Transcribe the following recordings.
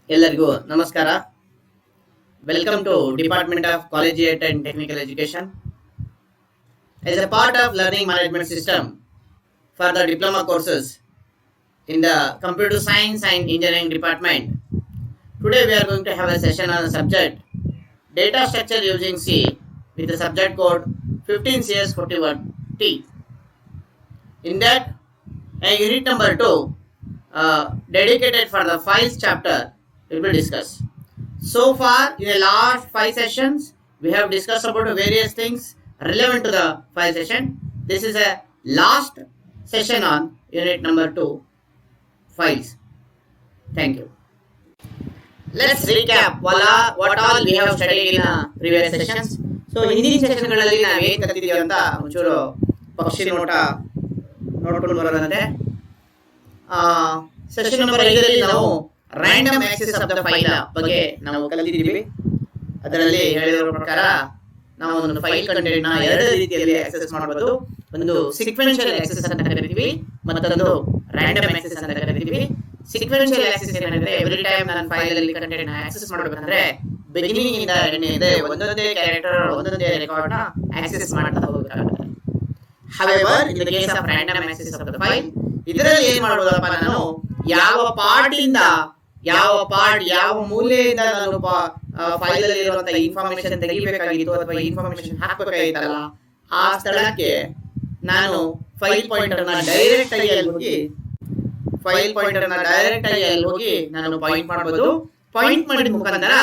ಎಲ್ಲರಿಗೂ ನಮಸ್ಕಾರ. Welcome to department of collegiate and technical education. As a part of learning management system for the diploma courses in the computer science and engineering department, today we are going to have a session on the subject data structure using C with the subject code 15CS41T. In that, a unit number 2 dedicated for the files chapter will be discussed. So far, in the last 5 sessions, we have discussed about various things relevant to the file session. This is a last session on unit number 2, files. Thank you. Let's recap what all we have studied in previous sessions. So, ಹಿಂದಿನ ಸೆಷನ್ಗಳಲ್ಲಿ ನಾವು ಏನು ಕಲಿತಿದ್ದೀವಿ ಅಂತ ಒಂಚೂರು ಪಕ್ಷಿ ನೋಟ ನೋಡ್ಕೊಂಡು ಬರೋದಂತೆ. Session number 5ರಲ್ಲಿ ನಾವು random access of the file ಬಗ್ಗೆ ನಾವು ಕಲಿತಿದ್ದೀವಿ. ಅದರಲ್ಲಿ ಹೇಳಿರೋ ಪ್ರಕಾರ ನಾವು ಒಂದು ಫೈಲ್ ಕಂಟೆಂಟ್ ನ ಎರಡು ರೀತಿಯಲ್ಲಿ ಆಕ್ಸೆಸ್ ಮಾಡಬಹುದು. ಒಂದು ಸೀಕ್ವೆನ್ಷಿಯಲ್ ಆಕ್ಸೆಸ್ ಅಂತ ಕರಿತೀವಿ, ಮತ್ತೊಂದು ರ್ಯಾಂಡಮ್ ಆಕ್ಸೆಸ್ ಅಂತ ಕರಿತೀವಿ. ಸೀಕ್ವೆನ್ಷಿಯಲ್ ಆಕ್ಸೆಸ್ ಏನಂದ್ರೆ ಎವ್ರಿ ಟೈಮ್ ನಾನು ಫೈಲ್ ಅಲ್ಲಿ ಕಂಟೆಂಟ್ ನ ಆಕ್ಸೆಸ್ ಮಾಡಬೇಕಂದ್ರೆ ಬಿಗಿನಿಂಗ್ ಇಂದ ಎಂಡ್ ಒಂದೊಂದೇ ಕ್ಯಾರೆಕ್ಟರ್ ಒಂದೊಂದೇ ರೆಕಾರ್ಡ್ ನ ಆಕ್ಸೆಸ್ ಮಾಡ್ತಾ ಹೋಗಬೇಕಾಗುತ್ತೆ. However, in the case of random access of the file, ಇದರಲ್ಲಿ ಏನು ಮಾಡಬಹುದಪ್ಪ, ನಾನು ಯಾವ ಪಾರ್ಟ್ ಯಾವ ಮೂಲೆಯಿಂದ ನಾನು ಫೈಲ್ ಅಲ್ಲಿ ಇರುವಂತಹ ಇನ್ಫಾರ್ಮೇಶನ್ ತೆಗಿಬೇಕಾಗಿತ್ತು ಅಥವಾ ಇನ್ಫಾರ್ಮೇಶನ್ ಹಾಕಬೇಕಾಗಿತ್ತಲ್ಲ, ಆ ಸ್ಥಳಕ್ಕೆ ನಾನು ಫೈಲ್ ಪಾಯಿಂಟರ್ ನ ಡೈರೆಕ್ಟ್ ಆಗಿ ಅಲ್ಲಿ ಹೋಗಿ ನಾನು ಪಾಯಿಂಟ್ ಮಾಡಬಹುದು. ಪಾಯಿಂಟ್ ಮಾಡಿದ ಮುಖಾಂತರ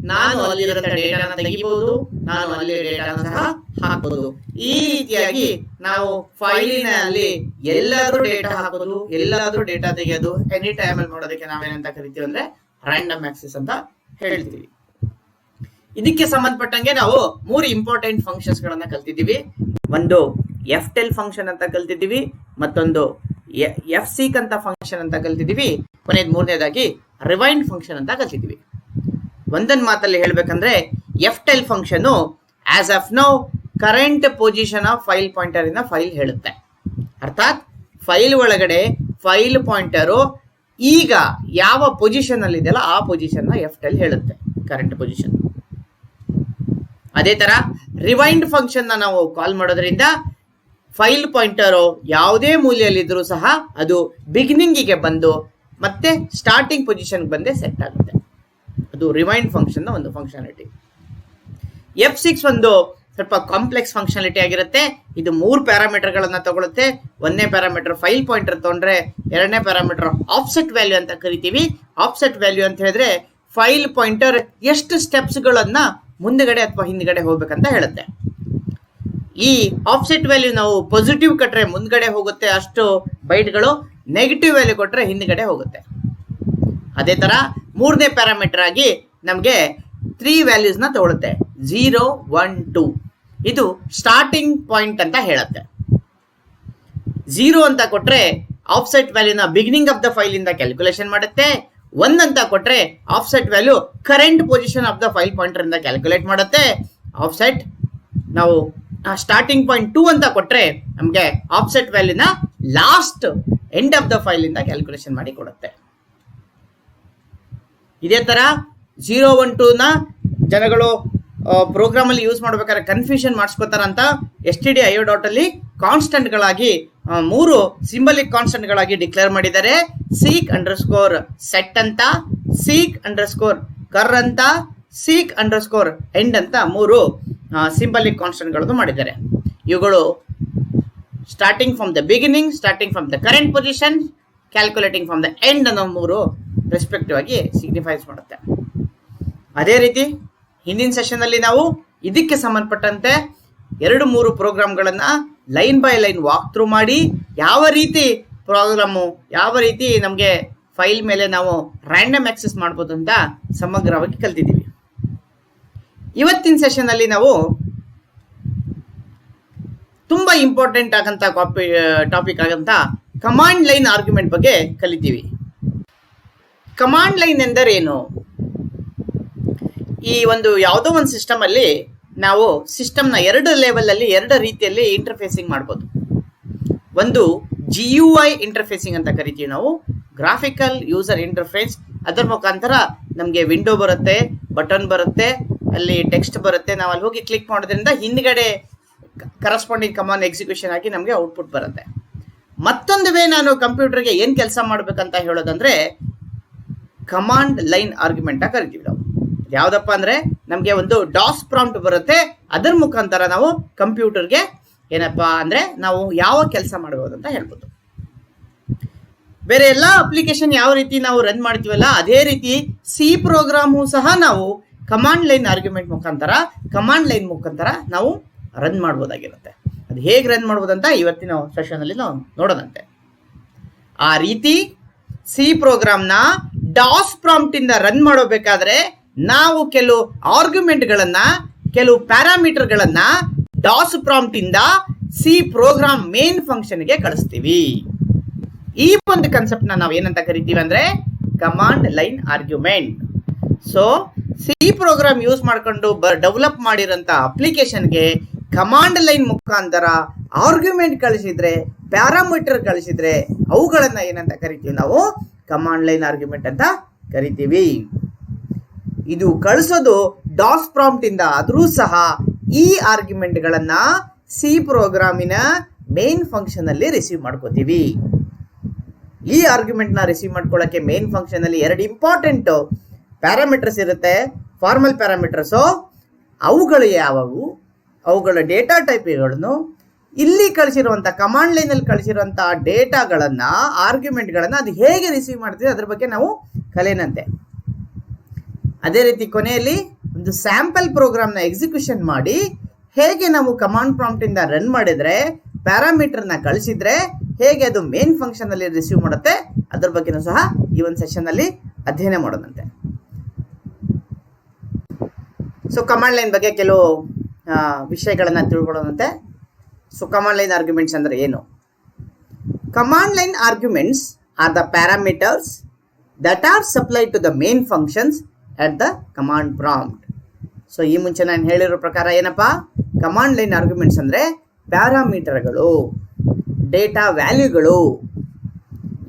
ನಾನು ಅಲ್ಲಿರುವಂತ ಡೇಟಾನ ತೆಗಿಬಹುದು, ನಾನು ಅಲ್ಲಿ ಡೇಟಾನ ಸಹ ಹಾಕಬಹುದು. ಈ ರೀತಿಯಾಗಿ ನಾವು ಫೈಲಿನಲ್ಲಿ ಎಲ್ಲಾದ್ರೂ ಡೇಟಾ ಹಾಕೋದು, ಎಲ್ಲಾದ್ರೂ ಡೇಟಾ ತೆಗೆಯೋದು, ಎನಿ ಟೈಮ್ ಅಲ್ಲಿ ಮಾಡೋದಕ್ಕೆ ನಾವೇನಂತ ಕರಿತೀವಿ ಅಂದ್ರೆ ರ್ಯಾಂಡಮ್ ಆಕ್ಸೆಸ್ ಅಂತ ಹೇಳ್ತೀವಿ. ಇದಕ್ಕೆ ಸಂಬಂಧಪಟ್ಟಂಗೆ ನಾವು 3 ಇಂಪಾರ್ಟೆಂಟ್ ಫಂಕ್ಷನ್ಸ್ ಗಳನ್ನ ಕಲ್ತಿದ್ದೀವಿ. ಒಂದು FTEL ಫಂಕ್ಷನ್ ಅಂತ ಕಲ್ತಿದ್ದೀವಿ, ಮತ್ತೊಂದು FSEEK ಅಂತ ಫಂಕ್ಷನ್ ಅಂತ ಕಲ್ತಿದ್ದೀವಿ, ಮೂರನೇದಾಗಿ ರಿವೈಂಡ್ ಫಂಕ್ಷನ್ ಅಂತ ಕಲ್ತಿದ್ದೀವಿ. ಒಂದೊಂದು ಮಾತಲ್ಲಿ ಹೇಳ್ಬೇಕಂದ್ರೆ FTEL function as of now current position of file pointer ಇಂದ ಫೈಲ್ ಹೇಳುತ್ತೆ. ಅರ್ಥಾತ್ ಫೈಲ್ ಒಳಗಡೆ ಫೈಲ್ ಪಾಯಿಂಟರು ಈಗ ಯಾವ ಪೊಸಿಷನ್ ಅಲ್ಲಿ ಇದೆಯಲ್ಲ ಆ ಪೊಸಿಷನ್ ನ FTEL ಹೇಳುತ್ತೆ, ಕರೆಂಟ್ ಪೊಸಿಷನ್. ಅದೇ ತರ ರಿವೈಂಡ್ ಫಂಕ್ಷನ್ ನಾವು ಕಾಲ್ ಮಾಡೋದ್ರಿಂದ ಫೈಲ್ ಪಾಯಿಂಟರು ಯಾವುದೇ ಮೂಲೆಯಲ್ಲಿದ್ರೂ ಸಹ ಅದು ಬಿಗಿನಿಂಗಿಗೆ ಬಂದು ಮತ್ತೆ ಸ್ಟಾರ್ಟಿಂಗ್ ಪೊಸಿಷನ್ ಬಂದೇ ಸೆಟ್ ಆಗುತ್ತೆ. ಅದು ರಿವೈಂಡ್ ಫಂಕ್ಷನ್ ನ ಒಂದು ಫಂಕ್ಷನಾಲಿಟಿ. FSEEK ಒಂದು ಸ್ವಲ್ಪ ಕಾಂಪ್ಲೆಕ್ಸ್ ಫಂಕ್ಷನಾಲಿಟಿ ಆಗಿರುತ್ತೆ. ಇದು 3 ಪ್ಯಾರಾಮೀಟರ್ ಗಳನ್ನ ತಗೊಳುತ್ತೆ. ಒಂದನೇ ಪ್ಯಾರಾಮೀಟರ್ ಫೈಲ್ ಪಾಯಿಂಟರ್ ತಗೊಂಡ್ರೆ, ಎರಡನೇ ಪ್ಯಾರಾಮೀಟರ್ ಆಫ್ಸೆಟ್ ವ್ಯಾಲ್ಯೂ ಅಂತ ಕರಿತೀವಿ. ಆಫ್ಸೆಟ್ ವ್ಯಾಲ್ಯೂ ಅಂತ ಹೇಳಿದ್ರೆ ಫೈಲ್ ಪಾಯಿಂಟರ್ ಎಷ್ಟು ಸ್ಟೆಪ್ಸ್ ಗಳನ್ನ ಮುಂದಗಡೆ ಅಥವಾ ಹಿಂದ್ಗಡೆ ಹೋಗ್ಬೇಕಂತ ಹೇಳುತ್ತೆ. ಈ ಆಫ್ಸೆಟ್ ವ್ಯಾಲ್ಯೂ ನಾವು ಪಾಸಿಟಿವ್ ಕೊಟ್ರೆ ಮುಂದ್ಗಡೆ ಹೋಗುತ್ತೆ ಅಷ್ಟು ಬೈಟ್ಗಳು, ನೆಗೆಟಿವ್ ವ್ಯಾಲ್ಯೂ ಕೊಟ್ರೆ ಹಿಂದ್ಗಡೆ ಹೋಗುತ್ತೆ. ಅದೇ ತರ ಮೂರನೇ ಪ್ಯಾರಾಮೀಟರ್ ಆಗಿ ನಮಗೆ 3 ವ್ಯಾಲ್ಯೂಸ್ ನ ತಗೊಳುತ್ತೆ, 0, 1, 2. ಇದು ಸ್ಟಾರ್ಟಿಂಗ್ ಪಾಯಿಂಟ್ ಅಂತ ಹೇಳುತ್ತೆ. 0 ಅಂತ ಕೊಟ್ರೆ ಆಫ್ಸೆಟ್ ವ್ಯಾಲ್ಯೂನ ಬಿಗಿನಿಂಗ್ ಆಫ್ ದ ಫೈಲ್ ಇಂದ ಕ್ಯಾಲ್ಕುಲೇಷನ್ ಮಾಡುತ್ತೆ. 1 ಅಂತ ಕೊಟ್ರೆ offset value current position of the file pointer ಇಂದ ಕ್ಯಾಲ್ಕುಲೇಟ್ ಮಾಡುತ್ತೆ. ಆಫ್ಸೆಟ್ ನಾವು ಸ್ಟಾರ್ಟಿಂಗ್ ಪಾಯಿಂಟ್ 2 ಅಂತ ಕೊಟ್ರೆ ನಮಗೆ ಆಫ್ಸೆಟ್ ವ್ಯಾಲ್ಯೂನ last end of the file ಇಂದ ಕ್ಯಾಲ್ಕುಲೇಷನ್ ಮಾಡಿ ಕೊಡುತ್ತೆ. ಇದೇ ತರ 0, 1, 2 ನ ಜನಗಳು ಪ್ರೋಗ್ರಾಮ್ ಅಲ್ಲಿ ಯೂಸ್ ಮಾಡ್ಬೇಕಾದ್ರೆ ಕನ್ಫ್ಯೂಷನ್ ಮಾಡಿಸ್ಕೋತಾರಂತ stdio ಡಾಟ್ ಅಲ್ಲಿ ಕಾನ್ಸ್ಟೆಂಟ್ ಗಳಾಗಿ 3 ಸಿಂಬಲಿಕ್ ಕಾನ್ಸ್ಟೆಂಟ್ ಗಳಾಗಿ ಡಿಕ್ಲೇರ್ ಮಾಡಿದ್ದಾರೆ. seek ಅಂಡರ್ಸ್ಕೋರ್ ಸೆಟ್ ಅಂತ, seek ಅಂಡರ್ಸ್ಕೋರ್ ಕರ್ ಅಂತ, seek ಅಂಡರ್ಸ್ಕೋರ್ ಎಂಡ್ ಅಂತ 3 ಸಿಂಬಲಿಕ್ ಕಾನ್ಸ್ಟೆಂಟ್ ಗಳನ್ನು ಮಾಡಿದ್ದಾರೆ. ಇವುಗಳು starting from the beginning, starting from the current position, calculating from the end ಅನ್ನೋ 3 ರೆಸ್ಪೆಕ್ಟಿವ್ ಆಗಿ ಸಿಗ್ನಿಫೈಸ್ ಮಾಡುತ್ತೆ. ಅದೇ ರೀತಿ ಹಿಂದಿನ ಸೆಷನ್ ಅಲ್ಲಿ ನಾವು ಇದಕ್ಕೆ ಸಂಬಂಧಪಟ್ಟಂತೆ 2-3 ಪ್ರೋಗ್ರಾಮ್ಗಳನ್ನ line by line walk through ಮಾಡಿ ಯಾವ ರೀತಿ ಪ್ರೋಗ್ರಾಮು, ಯಾವ ರೀತಿ ನಮಗೆ ಫೈಲ್ ಮೇಲೆ ನಾವು ರ್ಯಾಂಡಮ್ ಆಕ್ಸೆಸ್ ಮಾಡ್ಬೋದು ಅಂತ ಸಮಗ್ರವಾಗಿ ಕಲ್ತಿದ್ದೀವಿ. ಇವತ್ತಿನ ಸೆಷನ್ ಅಲ್ಲಿ ನಾವು ತುಂಬಾ ಇಂಪಾರ್ಟೆಂಟ್ ಆಗಂತ ಟಾಪಿಕ್ ಆಗಂತ ಕಮಾಂಡ್ ಲೈನ್ ಆರ್ಗ್ಯುಮೆಂಟ್ ಬಗ್ಗೆ ಕಲಿತೀವಿ. ಕಮಾಂಡ್ ಲೈನ್ ಎಂದರೇನು? ಈ ಒಂದು ಯಾವುದೋ ಒಂದು ಸಿಸ್ಟಮ್ ಅಲ್ಲಿ ನಾವು ಸಿಸ್ಟಮ್ನ 2 ಲೆವೆಲ್ ಅಲ್ಲಿ 2 ರೀತಿಯಲ್ಲಿ ಇಂಟರ್ಫೇಸಿಂಗ್ ಮಾಡ್ಬೋದು. ಒಂದು GUI ಇಂಟರ್ಫೇಸಿಂಗ್ ಅಂತ ಕರಿತೀವಿ ನಾವು, ಗ್ರಾಫಿಕಲ್ ಯೂಸರ್ ಇಂಟರ್ಫೇಸ್ ಅದರ ಮುಖಾಂತರ ನಮಗೆ ವಿಂಡೋ ಬರುತ್ತೆ, ಬಟನ್ ಬರುತ್ತೆ, ಅಲ್ಲಿ ಟೆಕ್ಸ್ಟ್ ಬರುತ್ತೆ. ನಾವು ಅಲ್ಲಿ ಹೋಗಿ ಕ್ಲಿಕ್ ಮಾಡೋದ್ರಿಂದ ಹಿಂದ್ಗಡೆ ಕರೆಸ್ಪಾಂಡಿಂಗ್ ಕಮಾಂಡ್ ಎಕ್ಸಿಕ್ಯೂಷನ್ ಆಗಿ ನಮಗೆ ಔಟ್ಪುಟ್ ಬರುತ್ತೆ. ಮತ್ತೊಂದು ವೇ ನಾನು ಕಂಪ್ಯೂಟರ್ಗೆ ಏನು ಕೆಲಸ ಮಾಡಬೇಕಂತ ಹೇಳೋದಂದ್ರೆ ಕಮಾಂಡ್ ಲೈನ್ ಆರ್ಗ್ಯುಮೆಂಟ್ ಆಗಿ ಕರಿತೀವಿ ನಾವು. ಯಾವುದಪ್ಪ ಅಂದರೆ ನಮಗೆ ಒಂದು ಡಾಸ್ ಪ್ರಾಂಪ್ಟ್ ಬರುತ್ತೆ, ಅದರ ಮುಖಾಂತರ ನಾವು ಕಂಪ್ಯೂಟರ್ಗೆ ಏನಪ್ಪ ಅಂದರೆ ನಾವು ಯಾವ ಕೆಲಸ ಮಾಡಬಹುದು ಅಂತ ಹೇಳ್ಬೋದು. ಬೇರೆ ಎಲ್ಲ ಅಪ್ಲಿಕೇಶನ್ ಯಾವ ರೀತಿ ನಾವು ರನ್ ಮಾಡ್ತೀವಲ್ಲ ಅದೇ ರೀತಿ ಸಿ ಪ್ರೋಗ್ರಾಮು ಸಹ ನಾವು ಕಮಾಂಡ್ ಲೈನ್ ಆರ್ಗ್ಯುಮೆಂಟ್ ಮುಖಾಂತರ ನಾವು ರನ್ ಮಾಡ್ಬೋದಾಗಿರುತ್ತೆ. ಅದು ಹೇಗೆ ರನ್ ಮಾಡ್ಬೋದಂತ ಇವತ್ತಿನ ಸೆಷನಲ್ಲಿ ನಾವು ನೋಡೋದಂತೆ. ಆ ರೀತಿ ಸಿ ಪ್ರೋಗ್ರಾಮ್ನ ಡಾಸ್ ಪ್ರಾಂಪ್ಟ್ ಇಂದ ರನ್ ಮಾಡಬೇಕಾದ್ರೆ ನಾವು ಕೆಲವು ಆರ್ಗ್ಯುಮೆಂಟ್ಗಳನ್ನು, ಕೆಲವು ಪ್ಯಾರಾಮೀಟರ್ಗಳನ್ನು ಡಾಸ್ ಪ್ರಾಂಪ್ಟ್ ಇಂದ ಸಿ ಪ್ರೋಗ್ರಾಮ್ ಮೇನ್ ಫಂಕ್ಷನ್ಗೆ ಕಳಿಸ್ತೀವಿ. ಈ ಒಂದು ಕಾನ್ಸೆಪ್ಟ್ನ ನಾವು ಏನಂತ ಕರಿತೀವಿ ಅಂದ್ರೆ command line argument. So C program use ಮಾಡ್ಕೊಂಡು ಡೆವಲಪ್ ಮಾಡಿರೋಂಥ ಅಪ್ಲಿಕೇಶನ್ಗೆ ಕಮಾಂಡ್ ಲೈನ್ ಮುಖಾಂತರ ಆರ್ಗ್ಯುಮೆಂಟ್ ಕಳಿಸಿದ್ರೆ, ಪ್ಯಾರಾಮೀಟರ್ ಕಳಿಸಿದ್ರೆ ಅವುಗಳನ್ನ ಏನಂತ ಕರಿತೀವಿ ನಾವು ಕಮಾಂಡ್ ಲೈನ್ ಆರ್ಗ್ಯುಮೆಂಟ್ ಅಂತ ಕರಿತೀವಿ. ಇದು ಕಳಿಸೋದು ಡಾಸ್ ಪ್ರಾಂಪ್ಟ್ ಇಂದ ಆದರೂ ಸಹ ಈ ಆರ್ಗ್ಯುಮೆಂಟ್ಗಳನ್ನ ಸಿ ಪ್ರೋಗ್ರಾಮಿನ ಮೇನ್ ಫಂಕ್ಷನ್ ಅಲ್ಲಿ ರಿಸೀವ್ ಮಾಡ್ಕೋತೀವಿ. ಈ ಆರ್ಗ್ಯುಮೆಂಟ್ನ ರಿಸೀವ್ ಮಾಡ್ಕೊಳ್ಳೋಕ್ಕೆ ಮೇನ್ ಫಂಕ್ಷನ್ ಅಲ್ಲಿ 2 ಇಂಪಾರ್ಟೆಂಟ್ ಪ್ಯಾರಾಮೀಟರ್ಸ್ ಇರುತ್ತೆ, ಫಾರ್ಮಲ್ ಪ್ಯಾರಾಮೀಟರ್ಸು. ಅವುಗಳು ಯಾವುವು, ಅವುಗಳ ಡೇಟಾ ಟೈಪ್ಗಳನ್ನು, ಇಲ್ಲಿ ಕಳಿಸಿರುವಂಥ ಕಮಾಂಡ್ ಲೈನಲ್ಲಿ ಕಳಿಸಿರುವಂಥ ಡೇಟಾಗಳನ್ನು, ಆರ್ಗ್ಯುಮೆಂಟ್ಗಳನ್ನು ಅದು ಹೇಗೆ ರಿಸೀವ್ ಮಾಡ್ತೀವಿ ಅದ್ರ ಬಗ್ಗೆ ನಾವು ಕಲಿಯನಂತೆ. ಅದೇ ರೀತಿ ಕೊನೆಯಲ್ಲಿ ಒಂದು ಸ್ಯಾಂಪಲ್ ಪ್ರೋಗ್ರಾಮ್ನ ಎಕ್ಸಿಕ್ಯೂಷನ್ ಮಾಡಿ ಹೇಗೆ ನಾವು ಕಮಾಂಡ್ ಪ್ರಾಂಪ್ಟ್ ಇಂದ ರನ್ ಮಾಡಿದ್ರೆ, ಪ್ಯಾರಾಮೀಟರ್ನ ಕಳಿಸಿದ್ರೆ ಹೇಗೆ ಅದು ಮೇನ್ ಫಂಕ್ಷನ್ ಅಲ್ಲಿ ರಿಸೀವ್ ಮಾಡುತ್ತೆ ಅದ್ರ ಬಗ್ಗೆನೂ ಸಹ ಈ ಒಂದು ಸೆಷನ್ ಅಲ್ಲಿ ಅಧ್ಯಯನ ಮಾಡೋದಂತೆ. ಸೊ ಕಮಾಂಡ್ ಲೈನ್ ಬಗ್ಗೆ ಕೆಲವು ವಿಷಯಗಳನ್ನ ತಿಳ್ಕೊಳ್ಳೋದಂತೆ. ಸೊ ಕಮಾಂಡ್ ಲೈನ್ ಆರ್ಗ್ಯುಮೆಂಟ್ಸ್ ಅಂದ್ರೆ ಏನು? Command line arguments are the parameters that are supplied to the main functions at the command prompt. So ಈ ಮುಂಚೆ ನಾನು ಹೇಳಿರೋ ಪ್ರಕಾರ ಏನಪ್ಪಾ, ಕಮಾಂಡ್ ಲೈನ್ ಆರ್ಗ್ಯುಮೆಂಟ್ಸ್ ಅಂದ್ರೆ ಪ್ಯಾರಾಮೀಟರ್ಗಳು, ಡೇಟಾ ವ್ಯಾಲ್ಯೂಗಳು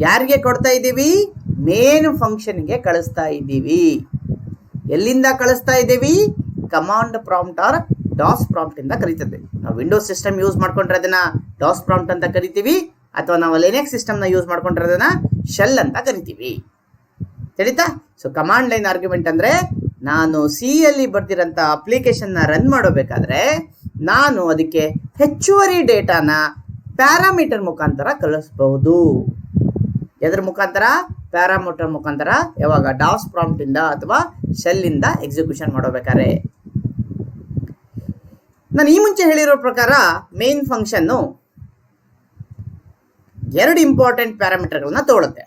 ಯಾರಿಗೆ ಕೊಡ್ತಾ ಇದ್ದೀವಿ? ಮೇನ್ ಫಂಕ್ಷನ್ಗೆ ಕಳಿಸ್ತಾ ಇದ್ದೀವಿ. ಎಲ್ಲಿಂದ ಕಳಿಸ್ತಾ ಇದ್ದೀವಿ? Command prompt or DOS prompt ಇಂದ ಕರಿತದೆ. ನಾವು ವಿಂಡೋಸ್ ಸಿಸ್ಟಮ್ ಯೂಸ್ ಮಾಡ್ಕೊಂಡ್ರೆ ಅದನ್ನ ಡಾಸ್ ಪ್ರಾಂಪ್ಟ್ ಅಂತ ಕರಿತೀವಿ, ಅಥವಾ ನಾವು ಲಿನಕ್ಸ್ ಸಿಸ್ಟಮ್ನ ಯೂಸ್ ಮಾಡ್ಕೊಂಡ್ರೆ ಅದನ್ನ ಶೆಲ್ ಅಂತ ಕರಿತೀವಿ. ತಿಳಿತಾ? ಸೊ ಕಮಾಂಡ್ ಲೈನ್ ಆರ್ಗ್ಯುಮೆಂಟ್ ಅಂದ್ರೆ ನಾನು ಸಿ ಯಲ್ಲಿ ಬರ್ತಿರೋಂಥ ಅಪ್ಲಿಕೇಶನ್ನ ರನ್ ಮಾಡಬೇಕಾದ್ರೆ ನಾನು ಅದಕ್ಕೆ ಹೆಚ್ಚುವರಿ ಡೇಟಾನ ಪ್ಯಾರಾಮೀಟರ್ ಮುಖಾಂತರ ಕಳಿಸಬಹುದು. ಎದ್ರ ಮುಖಾಂತರ? ಪ್ಯಾರಾಮೀಟರ್ ಮುಖಾಂತರ. ಯಾವಾಗ? ಡಾಸ್ ಪ್ರಾಂಪ್ಟ್ ಇಂದ ಅಥವಾ ಶೆಲ್ ಇಂದ ಎಕ್ಸಿಕ್ಯೂಷನ್ ಮಾಡಬೇಕಾದ್ರೆ. ನಾನು ಈ ಮುಂಚೆ ಹೇಳಿರೋ ಪ್ರಕಾರ ಮೇನ್ ಫಂಕ್ಷನ್ನು 2 ಇಂಪಾರ್ಟೆಂಟ್ ಪ್ಯಾರಾಮೀಟರ್ಗಳನ್ನ ತಗೊಳುತ್ತೆ.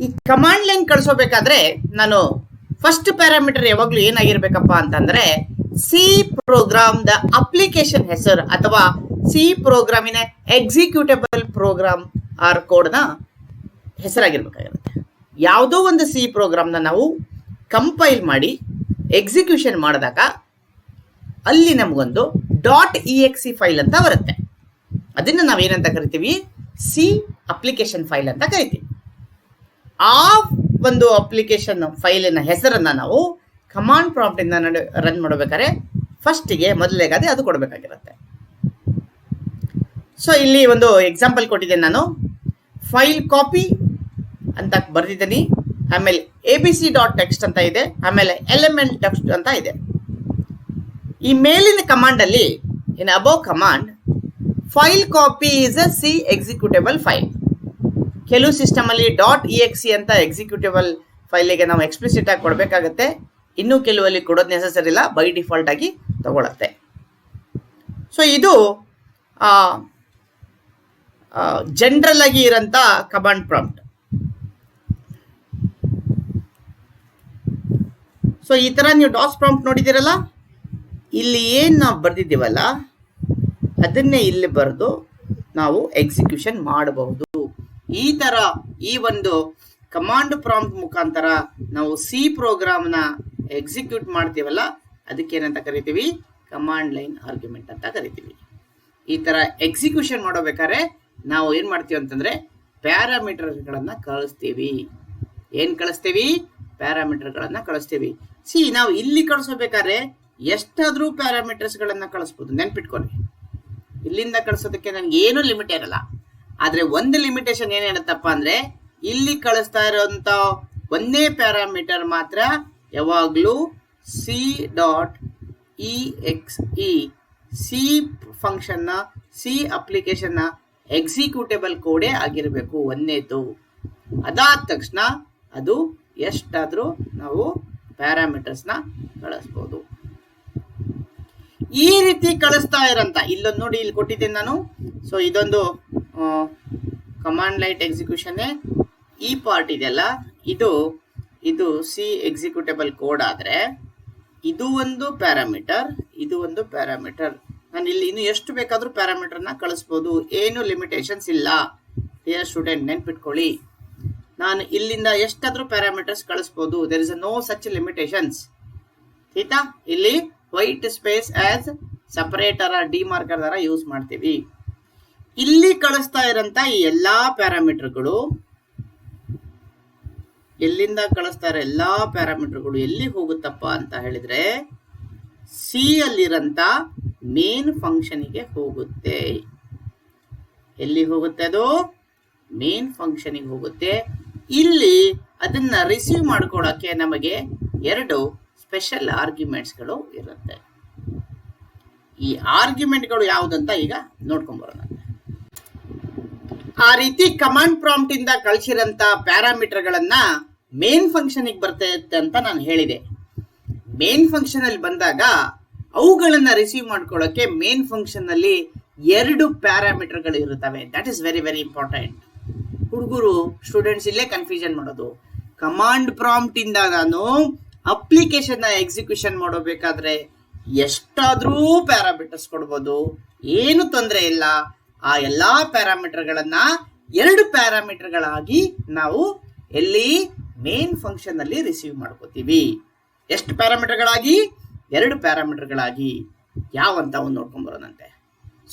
ಈ ಕಮಾಂಡ್ ಲೈನ್ ಕಳಿಸೋಬೇಕಾದ್ರೆ ನಾನು ಫಸ್ಟ್ ಪ್ಯಾರಾಮೀಟರ್ ಯಾವಾಗಲೂ ಏನಾಗಿರ್ಬೇಕಪ್ಪ ಅಂತಂದ್ರೆ ಸಿ ಪ್ರೋಗ್ರಾಮ್ ದ ಅಪ್ಲಿಕೇಶನ್ ಹೆಸರು ಅಥವಾ ಸಿ ಪ್ರೋಗ್ರಾಮಿನ ಎಕ್ಸಿಕ್ಯೂಟೇಬಲ್ ಪ್ರೋಗ್ರಾಮ್ ಆರ್ ಕೋಡ್ನ ಹೆಸರಾಗಿರ್ಬೇಕಾಗಿರುತ್ತೆ. ಯಾವುದೋ ಒಂದು ಸಿ ಪ್ರೋಗ್ರಾಮ್ನ ನಾವು ಕಂಪೈಲ್ ಮಾಡಿ ಎಕ್ಸಿಕ್ಯೂಷನ್ ಮಾಡಿದಾಗ ಅಲ್ಲಿ ನಮಗೊಂದು .exe ಫೈಲ್ ಅಂತ ಬರುತ್ತೆ. ಅದನ್ನು ನಾವೇನಂತ ಕರಿತೀವಿ? ಸಿ ಅಪ್ಲಿಕೇಶನ್ ಫೈಲ್ ಅಂತ ಕರಿತೀವಿ. ಆ ಒಂದು ಅಪ್ಲಿಕೇಶನ್ ಫೈಲಿನ ಹೆಸರನ್ನು ನಾವು ಕಮಾಂಡ್ ಪ್ರಾಂಪ್ಟ್ ಇಂದ ರನ್ ಮಾಡಬೇಕಾದ್ರೆ ಫಸ್ಟಿಗೆ ಮೊದಲೇಗಾದ್ರೆ ಅದು ಕೊಡಬೇಕಾಗಿರುತ್ತೆ. ಸೊ ಇಲ್ಲಿ ಒಂದು ಎಕ್ಸಾಂಪಲ್ ಕೊಟ್ಟಿದ್ದೇನೆ ನಾನು. ಫೈಲ್ ಕಾಪಿ ಅಂತ ಬರೆದಿದ್ದೀನಿ, ಆಮೇಲೆ abc.text ಅಂತ ಇದೆ, ಆಮೇಲೆ element text ಅಂತ ಇದೆ. ಈ ಮೇಲಿನ ಕಮಾಂಡ್ ಅಲ್ಲಿ in above command file copy is a C executable file. ಕೆಲವು ಸಿಸ್ಟಮ್ ಅಲ್ಲಿ .exe ಅಂತ ಎಕ್ಸಿಕ್ಯೂಟೇಬಲ್ ಫೈಲಿಗೆ ನಾವು ಎಕ್ಸ್ಪ್ಲಿಸಿಟ್ ಆಗಿ ಕೊಡಬೇಕಾಗತ್ತೆ. ಇನ್ನೂ ಕೆಲವಲ್ಲಿ ಕೊಡೋದು ನೆಸಸರಿ ಇಲ್ಲ, ಬೈ ಡಿಫಾಲ್ಟ್ ಆಗಿ ತಗೊಳತ್ತೆ. ಸೊ ಇದು ಜನರಲ್ ಆಗಿ ಇರೋಂಥ ಕಮಾಂಡ್ ಪ್ರಾಂಪ್ಟ್. ಸೊ ಈ ಥರ ನೀವು ಡಾಸ್ ಪ್ರಾಂಪ್ಟ್ ನೋಡಿದ್ದೀರಲ್ಲ, ಇಲ್ಲಿ ಏನು ನಾವು ಬರೆದಿದ್ದೀವಲ್ಲ ಅದನ್ನೇ ಇಲ್ಲಿ ಬರೆದು ನಾವು ಎಕ್ಸಿಕ್ಯೂಷನ್ ಮಾಡಬಹುದು. ಈ ಥರ ಈ ಒಂದು ಕಮಾಂಡ್ ಪ್ರಾಂಪ್ಟ್ ಮುಖಾಂತರ ನಾವು ಸಿ ಪ್ರೋಗ್ರಾಮ್ನ ಎಕ್ಸಿಕ್ಯೂಟ್ ಮಾಡ್ತೀವಲ್ಲ ಅದಕ್ಕೇನಂತ ಕರಿತೀವಿ? ಕಮಾಂಡ್ ಲೈನ್ ಆರ್ಗ್ಯುಮೆಂಟ್ ಅಂತ ಕರಿತೀವಿ. ಈ ಥರ ಎಕ್ಸಿಕ್ಯೂಷನ್ ಮಾಡಬೇಕಾದ್ರೆ ನಾವು ಏನು ಮಾಡ್ತೀವಿ ಅಂತಂದರೆ ಪ್ಯಾರಾಮೀಟರ್ಗಳನ್ನು ಕಳಿಸ್ತೀವಿ. ಏನ್ ಕಳಿಸ್ತೀವಿ? ಪ್ಯಾರಾಮೀಟರ್ಗಳನ್ನ ಕಳಿಸ್ತೀವಿ. ಸಿ ನಾವು ಇಲ್ಲಿ ಕಳಿಸಬೇಕಾದ್ರೆ ಎಷ್ಟಾದ್ರೂ ಪ್ಯಾರಾಮೀಟರ್ಸ್ ಗಳನ್ನ ಕಳಿಸ್ಬೋದು, ನೆನ್ಪಿಟ್ಕೊಳ್ಳಿ. ಇಲ್ಲಿಂದ ಕಳಿಸೋದಕ್ಕೆ ನನ್ಗೆ ಏನು ಲಿಮಿಟ್ ಇರಲ್ಲ. ಆದ್ರೆ ಒಂದು ಲಿಮಿಟೇಷನ್ ಏನ್ ಹೇಳುತ್ತಪ್ಪ ಅಂದ್ರೆ, ಇಲ್ಲಿ ಕಳಿಸ್ತಾ ಇರೋಂತ ಒಂದೇ ಪ್ಯಾರಾಮೀಟರ್ ಮಾತ್ರ ಯಾವಾಗ್ಲೂ C dot E X E C function ನ ಸಿ ಅಪ್ಲಿಕೇಶನ್ ನ ಎಕ್ಸಿಕ್ಯೂಟೇಬಲ್ ಕೋಡೇ ಆಗಿರಬೇಕು ಒಂದೇದು. ಅದಾದ ತಕ್ಷಣ ಅದು ಎಷ್ಟಾದ್ರೂ ನಾವು ಪ್ಯಾರಾಮೀಟರ್ಸ್ ನ ಕಳಿಸ್ಬೋದು. ಈ ರೀತಿ ಕಳಿಸ್ತಾ ಇರಂತ ಇಲ್ಲೊಂದು ನೋಡಿ, ಇಲ್ಲಿ ಕೊಟ್ಟಿದ್ದೀನಿ ನಾನು. ಸೊ ಇದೊಂದು ಕಮಾಂಡ್ ಲೈಟ್ ಎಕ್ಸಿಕ್ಯೂಷನ್. ಈ ಪಾರ್ಟ್ ಇದೆಯಲ್ಲ, ಇದು ಸಿ ಎಕ್ಸಿಕ್ಯೂಟೇಬಲ್ ಕೋಡ್ ಆದ್ರೆ ಇದು ಒಂದು ಪ್ಯಾರಾಮೀಟರ್, ಇದು ಒಂದು ಪ್ಯಾರಾಮೀಟರ್. ನಾನು ಇಲ್ಲಿ ಇನ್ನು ಎಷ್ಟು ಬೇಕಾದ್ರೂ ಪ್ಯಾರಾಮೀಟರ್ ನ ಕಳಿಸ್ಬೋದು, ಏನು ಲಿಮಿಟೇಷನ್ಸ್ ಇಲ್ಲ. ಡಿಯರ್ ಸ್ಟೂಡೆಂಟ್, ನೆನ್ಪಿಟ್ಕೊಳ್ಳಿ, ನಾನು ಇಲ್ಲಿಂದ ಎಷ್ಟಾದ್ರೂ ಪ್ಯಾರಾಮೀಟರ್ಸ್ ಕಳಿಸ್ಬೋದು. There is no such limitations. ಆಯ್ತಾ? ಇಲ್ಲಿ white space as separator demarker ತರ ಯೂಸ್ ಮಾಡ್ತೀವಿ. ಇಲ್ಲಿ ಕಳಿಸ್ತಾ ಇರಂತ ಈ ಎಲ್ಲಾ ಪ್ಯಾರಾಮೀಟರ್ಗಳು, ಎಲ್ಲಿಂದ ಕಳಿಸ್ತಾ ಇರೋ ಎಲ್ಲಾ ಪ್ಯಾರಾಮೀಟರ್ಗಳು ಎಲ್ಲಿ ಹೋಗುತ್ತಪ್ಪ ಅಂತ ಹೇಳಿದ್ರೆ ಸಿ ಅಲ್ಲಿರಂತ ಮೇನ್ ಫಂಕ್ಷನ್ಗೆ ಹೋಗುತ್ತೆ. ಎಲ್ಲಿ ಹೋಗುತ್ತೆ? ಅದು ಮೇನ್ ಫಂಕ್ಷನ್ಗೆ ಹೋಗುತ್ತೆ. ಇಲ್ಲಿ ಅದನ್ನ ರಿಸೀವ್ ಮಾಡ್ಕೊಳ್ಳೋಕೆ ನಮಗೆ 2 ಸ್ಪೆಷಲ್ ಆರ್ಗ್ಯುಮೆಂಟ್ಸ್ಗಳು ಇರುತ್ತೆ. ಈ ಆರ್ಗ್ಯುಮೆಂಟ್ಗಳು ಯಾವುದಂತ ಈಗ ನೋಡ್ಕೊಂಡ್ಬರೋಣ. ಆ ರೀತಿ ಕಮಾಂಡ್ ಪ್ರಾಂಪ್ಟ್ ಇಂದ ಕಳಿಸಿರಂತ ಪ್ಯಾರಾಮೀಟರ್ಗಳನ್ನ ಮೇನ್ ಫಂಕ್ಷನ್ ಬರ್ತೈತೆ ಅಂತ ನಾನು ಹೇಳಿದೆ. ಮೇನ್ ಫಂಕ್ಷನ್ ಅಲ್ಲಿ ಬಂದಾಗ ಅವುಗಳನ್ನ ರಿಸೀವ್ ಮಾಡ್ಕೊಳ್ಳೋಕೆ ಮೇನ್ ಫಂಕ್ಷನ್ ಅಲ್ಲಿ 2 ಪ್ಯಾರಾಮೀಟರ್ಗಳು ಇರುತ್ತವೆ. That is very very important. ಹುಡುಗರು ಸ್ಟೂಡೆಂಟ್ಸ್ ಇಲ್ಲೇ ಕನ್ಫ್ಯೂಷನ್ ಮಾಡೋದು. ಕಮಾಂಡ್ ಪ್ರಾಂಪ್ಟ್ ಇಂದ ನಾನು ಅಪ್ಲಿಕೇಶನ್ ನ ಎಕ್ಸಿಕ್ಯೂಷನ್ ಮಾಡಬೇಕಾದ್ರೆ ಎಷ್ಟಾದ್ರೂ ಪ್ಯಾರಾಮೀಟರ್ಸ್ ಕೊಡ್ಬೋದು, ಏನು ತೊಂದರೆ ಇಲ್ಲ. ಆ ಎಲ್ಲಾ ಪ್ಯಾರಾಮೀಟರ್ಗಳನ್ನ 2 ಪ್ಯಾರಾಮೀಟರ್ಗಳಾಗಿ ನಾವು ಎಲ್ಲಿ ಮೇನ್ ಫಂಕ್ಷನ್ ಅಲ್ಲಿ ರಿಸೀವ್ ಮಾಡ್ಕೋತೀವಿ. ಎಷ್ಟು ಪ್ಯಾರಾಮೀಟರ್ಗಳಾಗಿ? 2 ಪ್ಯಾರಾಮೀಟರ್ಗಳಾಗಿ. ಯಾವಂತ ಒಂದು ನೋಡ್ಕೊಂಡ್ ಬರೋದಂತೆ.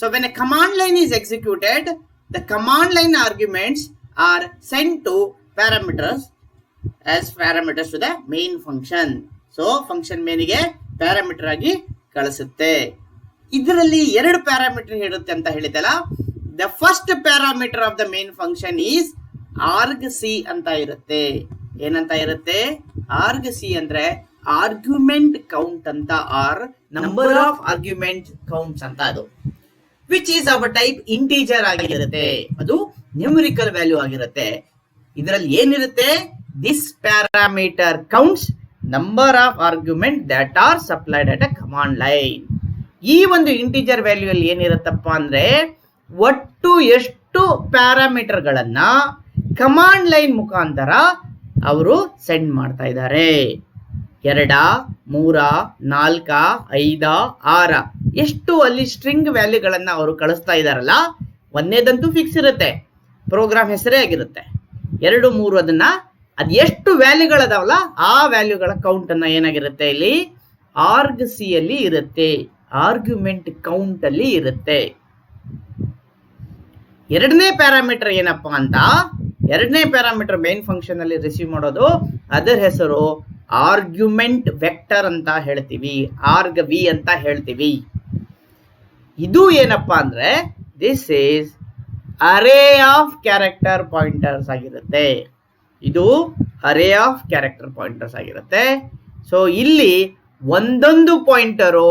So when a command line is executed, the command line arguments are sent to parameters as parameters to the main function. So function ಮೇನಿಗೆ ಪ್ಯಾರಾಮೀಟರ್ ಆಗಿ ಕಳಿಸುತ್ತೆ. ಇದರಲ್ಲಿ 2 ಪ್ಯಾರಾಮೀಟರ್ ಇರುತ್ತೆ ಅಂತ ಹೇಳಿದಲ್ಲ. The first parameter of the main function is arg c ಅಂತ ಇರುತ್ತೆ. ಏನಂತ ಇರುತ್ತೆ? ಆರ್ಗ್ ಸಿ ಅಂದ್ರೆ ಆರ್ಗ್ಯುಮೆಂಟ್ ಕೌಂಟ್ ಅಂತ, or number of argument counts ಅಂತ. ಅದು which is of type integer ಆಗಿರುತ್ತೆ. ಅದು ನ್ಯೂಮರಿಕಲ್ ವ್ಯಾಲ್ಯೂ ಆಗಿರುತ್ತೆ. ಇದರಲ್ಲಿ ಏನಿರುತ್ತೆ? This parameter counts number of argument that are supplied at a command line. ಈ ಒಂದು ಇಂಟಿಜರ್ ವ್ಯಾಲ್ಯೂ ಅಲ್ಲಿ ಏನಿರುತ್ತಪ್ಪ ಅಂದ್ರೆ ಒಟ್ಟು ಎಷ್ಟು ಪ್ಯಾರಾಮೀಟರ್ಗಳನ್ನ ಕಮಾಂಡ್ ಲೈನ್ ಮುಖಾಂತರ ಅವರು ಸೆಂಡ್ ಮಾಡ್ತಾ ಇದ್ದಾರೆ. 2, 3, 4, 5, 6 ಎಷ್ಟು ಅಲ್ಲಿ ಸ್ಟ್ರಿಂಗ್ ವ್ಯಾಲ್ಯೂಗಳನ್ನ ಅವರು ಕಳಿಸ್ತಾ ಇದಾರಲ್ಲ. ಒಂದೇದಂತೂ ಫಿಕ್ಸ್ ಇರುತ್ತೆ, ಪ್ರೋಗ್ರಾಮ್ ಹೆಸರೇ ಆಗಿರುತ್ತೆ. 2, 3 ಅದನ್ನ ಅದ್ ಎಷ್ಟು ವ್ಯಾಲ್ಯೂಗಳದಾವಲ್ಲ ಆ ವ್ಯಾಲ್ಯೂಗಳ ಕೌಂಟ್ ಅನ್ನ ಏನಾಗಿರುತ್ತೆ ಇಲ್ಲಿ ಆರ್ಗ್ ಸಿ ಅಲ್ಲಿ ಇರುತ್ತೆ, ಆರ್ಗ್ಯುಮೆಂಟ್ ಕೌಂಟ್ ಅಲ್ಲಿ ಇರುತ್ತೆ. 2ನೇ ಪ್ಯಾರಾಮೀಟರ್ ಏನಪ್ಪಾ ಅಂತ, 2ನೇ ಪ್ಯಾರಾಮೀಟರ್ ಮೇನ್ ಫಂಕ್ಷನ್ ಅಲ್ಲಿ ರಿಸೀವ್ ಮಾಡೋದು, ಅದರ ಹೆಸರು ಆರ್ಗ್ಯುಮೆಂಟ್ ವೆಕ್ಟರ್ ಅಂತ ಹೇಳ್ತೀವಿ, ಆರ್ಗ್ ವಿ ಅಂತ ಹೇಳ್ತೀವಿ. ಇದು ಏನಪ್ಪಾ ಅಂದ್ರೆ this is array of character pointers ಆಗಿರುತ್ತೆ. ಇದು ಅರೇ ಆಫ್ ಕ್ಯಾರೆಕ್ಟರ್ ಪಾಯಿಂಟರ್ಸ್ ಆಗಿರುತ್ತೆ. ಸೊ ಇಲ್ಲಿ ಒಂದೊಂದು ಪಾಯಿಂಟರು